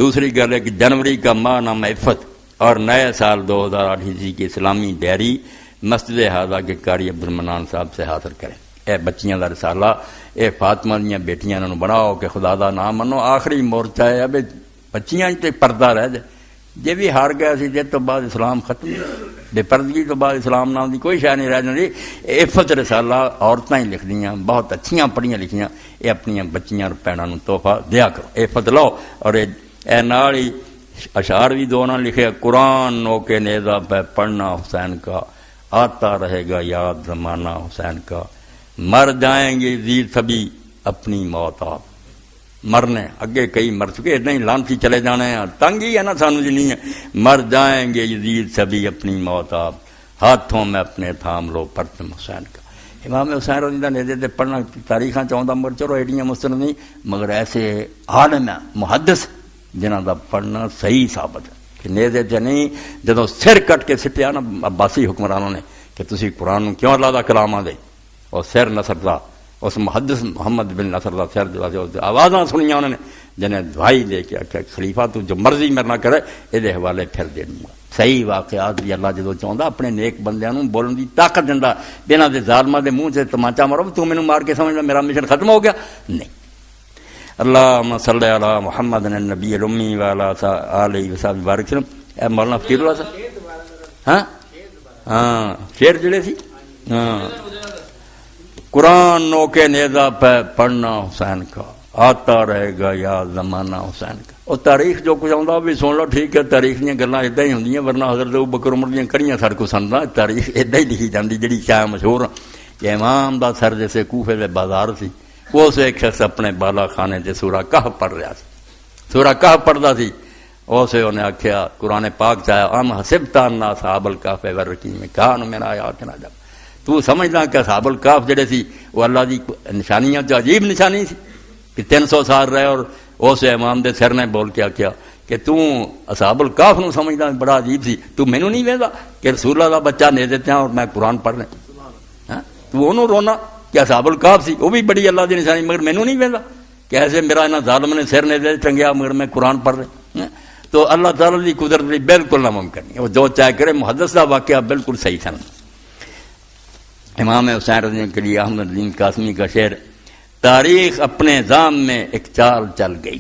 S1: دوسری گل ہے کہ جنوری کا ماہ نام عفت اور نئے سال 2008 کی اسلامی ڈائری مسجد ہاضہ کے قاری عبد المنان صاحب سے حاصل کریں۔ اے بچیاں دا رسالہ، اے فاطمہ دیاں بیٹیاں انہوں بناؤ کہ خدا دا نام منو، آخری مورچہ ہے اب بچیاں تے پردہ رہ جائے، جے بھی ہار گیا سی جے تو بعد اسلام ختم، بے پردگی تو بعد اسلام نام دی کوئی شے نہیں رہ جاندی۔ عفت رسالہ عورتاں ہی لکھ دیاں، بہت اچھیاں پڑھیاں لکھیاں، اے اپنیاں بچیاں اور بھیناں نوں تحفہ دیا کرو، عفت لو۔ اور اے نال ہی اشعار بھی دو نے لکھے، قرآن نو کے نیزہ پہ پڑھنا حسین کا، آتا رہے گا یاد زمانہ حسین کا، مر جائیں گے یزید سبھی اپنی موت آپ، مرنے اگے کئی مر چکے، نہیں لانسی چلے جانے ہیں، تنگ ہی ہے نا سانو جی نہیں ہے، مر جائیں گے یزید سبھی اپنی موت آپ، ہاتھوں میں اپنے تھام لو پرچم حسین کا۔ امام حسین رضی اللہ نیزے تے پڑھنا تاریخاں چاہتا مگر چلو ایڈیاں مستند نہیں، مگر ایسے عالم ہے محدث جنہاں دا پڑھنا صحیح ثابت ہے کہ نیزے تے نہیں، جدوں سر کٹ کے سٹیا نا عباسی حکمرانوں نے کہ تسی قرآن نوں کیوں اللہ دا کلام دے، اور سر نصر دا اس محدث محمد بن نصر دا سر جو آوازاں سنیاں انہوں نے، جنہیں دعائی دے کے آخیا خلیفہ تو جو مرضی میرے نہ کرے یہ حوالے پھر دے دوں گا۔ صحیح واقعات بھی اللہ جدو چاہتا اپنے نیک بندیاں نوں بولن دی طاقت دیندا، بنا دے ظالماں دے منہ سے تماچا مارو تو مینوں مار کے سمجھنا میرا مشن ختم ہو گیا، نہیں۔ اللہم صلی علی محمد النبی الامی وعلی آلہ وصحبہ بارک وسلم۔ اے مولانا فقیر اللہ صاحب ہاں شیر جڑے سی، قرآن نو کے نیزہ پہ پڑھنا حسین کا، آتا رہے گا یاد زمانہ حسین کا۔ اور تاریخ جو کچھ آتا بھی سن لو، ٹھیک ہے تاریخ دیا گلاں ادا ہی ہوندیاں، ورنہ حضرت ابوبکر عمر دیاں کڑیاں سارے کو سندا، تاریخ ادا ہی لکھی جاندی۔ جڑی شاہ مشہور کہ امام دا سر جیسے کوفے دے بازار سی، اس ایک شخص اپنے بالا خانے سے سورہ کہف پڑھ رہا سی، سورہ کہف پڑھدا سی، اسے انہیں آخیا قرآن پاک چاہیا ام حسبت ان اصحاب الکہف والرقیم کانوا من آیاتنا عجبا، تو سمجھدا کہ اصحاب الکہف جڑے سی وہ اللہ دی نشانیاں تو عجیب نشانی سی کہ 300 سال رہے، اور اس امام دے سر نے بول کے آخیا کہ تو اصحاب الکہف نو سمجھدا بڑا عجیب سی، تو مینوں نہیں ویندا کہ رسول اللہ دا بچہ نیزے تے اور میں قرآن پڑھ رہا، تو انہوں رونا کہ اصحاب الکہف سی وہ بھی بڑی اللہ دی نشانی، مگر مینوں نہیں ویندا کہ ایسے میرا انہاں ظالم نے سر نیزے ٹنگیا مگر میں قرآن پڑھ رہا۔ تو اللہ تعالیٰ کی قدرت بھی بالکل ناممکن ہے، وہ جو چاہے کرے۔ محدث کا واقعہ بالکل صحیح تھا۔ امام حسین رضی اللہ کے لیے احمد الدین قاسمی کا شعر، تاریخ اپنے ظام میں ایک چال چل گئی،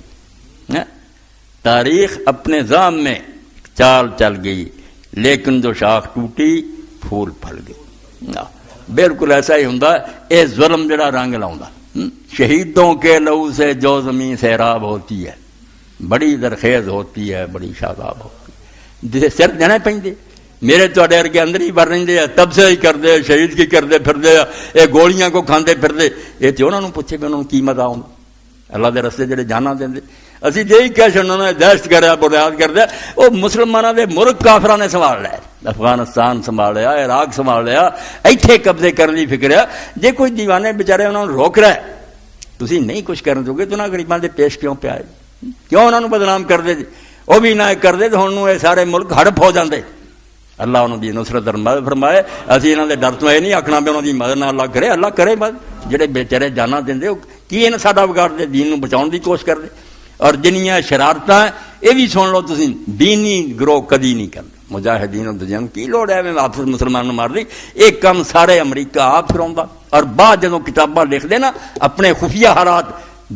S1: تاریخ اپنے ظام میں ایک چال چل گئی، لیکن جو شاخ ٹوٹی پھول پھل گئی۔ بالکل ایسا ہی ہوندا ہے، اے ظلم جڑا رنگ لاؤندا، شہیدوں کے لہو سے جو زمین سیراب ہوتی ہے، بڑی زرخیز ہوتی ہے، بڑی شاداب ہوتی ہے، جسے سر دینے پہنتے میرے تو ڈر کے اندر ہی بھر رہے ہیں، تب سے ہی کر دے شہید کی کر دے پھر دے، یہ گولیاں کو کھاندے پھر دے، یہ تو انہوں نے پوچھے بھی انہوں نے کی مزہ آؤں اللہ دے رستے جڑے جانا دیں دے، اسی یہی کہہ انہوں نے دہشت کریا بنیاد کر دیا، وہ مسلمانوں دے ملک کافروں نے سنبھال لیا، افغانستان سنبھال لیا، عراق سنبھال لیا، ایتھے قبضے کرنے کی فکر ہے۔ جے کوئی دیوانے بیچارے انہوں نے روک رہا ہے، تسی نہیں کچھ کرن دو گے تو نہ غریباں دے پیش کیوں پہ آئے، کیوں انہوں نے بدنام کر دے، وہ بھی نہ کر دے تو ہن یہ سارے ملک ہڑپ ہو جاندے۔ اللہ انہوں دی نصرت اور مدد فرمائے، اسی انہوں دے ڈر تو یہ نہیں آکھنا بھی انہوں دی مدد نہ اللہ کرے، اللہ کرے مدد، جڑے بیچارے جانا دیندے کی انہیں ساڈا بگاڑ دے، دین نو بچاؤن دی کوشش کر دے۔ اور جنیاں شرارتاں یہ بھی سن لو تسی، دینی گروہ کدی نہیں کرتے، مجاہدین اور دجیاں کی لوڑ ہے میں آپس مسلمانوں مار دی، ایک کام سارے امریکہ آپ کراؤندا، اور بعد جدوں کتاباں لکھ دے نا اپنے خفیہ حالات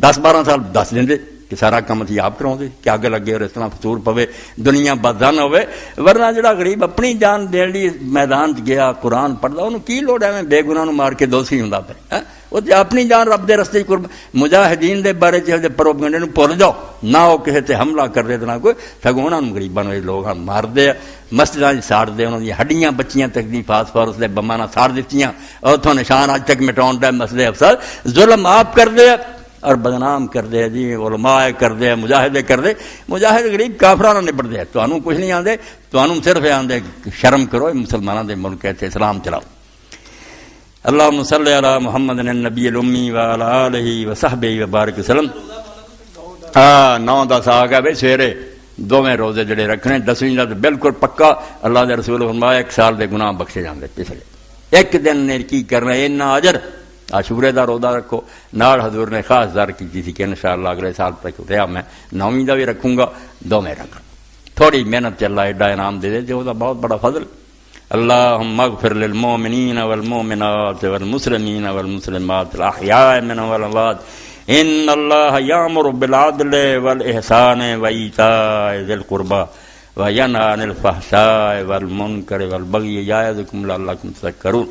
S1: 10-12 سال دس دیں کہ سارا کام سی آپ کراؤ کہ آگے لگے اور اس طرح فطور پوے، دنیا بدزن ہوئے، ورنہ جڑا غریب اپنی جان دین لی میدان گیا قرآن پڑھتا انہوں کی لوڑ ہے میں بے گناہ نو مار کے دوشی ہوں پہ، وہ اپنی جان رب دے رستے مجاہدین دے بارے چاہتے پروپیگنڈے بھول جاؤ نہ، وہ کسی تے حملہ کر دے نہ کوئی، سگوں انہوں نے غریباں لوگ مار دے، مسجداں ساڑ دے، انہوں نے ہڈیاں بچیاں تک دی فاسفورس دے بماں ساڑ دیتیاں، اور اتوں نشان اج تک مٹاؤن دے مسئلے افسر ظلم آپ کر دے، اور بدنام کر دے جی علماء کر دے مجاہدے کر دے مجاہد غریب کافراں نبڑ دے تانوں کچھ نہیں آندے تانوں صرف آندے شرم کرو مسلماناں دے ملک تے اسلام چلاؤ اللہم صلی علی محمد النبی الامی وعلی آلہ وصحبہ وبارک وسلم 9-10 آ گیا بھائی سویرے دوویں روزے جڑے رکھنے 10ویں دا بالکل پکا اللہ دے رسول فرمایا 1 سال دے گناہ بخشے جاندے پچھلے ایک دن نے کی کرنا اتنا اجر عاشورے دا روزہ رکھو نال حضور نے خاص در کی تھی کہ انشاءاللہ اگلے سال تک رہا میں 9ویں دا بھی رکھوں گا 2ویں رکھ تھوڑی محنت چل رہا ایڈا انعام دے دے جو دا بہت بڑا فضل اللہم اغفر للمؤمنین والمؤمنات والمسلمین والمسلمات الاحیاء منهم والاموات ان اللہ یامر بالعدل والاحسان وایتاء ذی القربى وینہی عن الفحشاء والمنکر والبغی یعظکم لعلکم تذکرون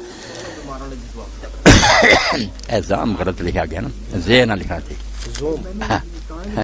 S1: ایزام غلط لکھا گیا نا زے نہ لکھا تھی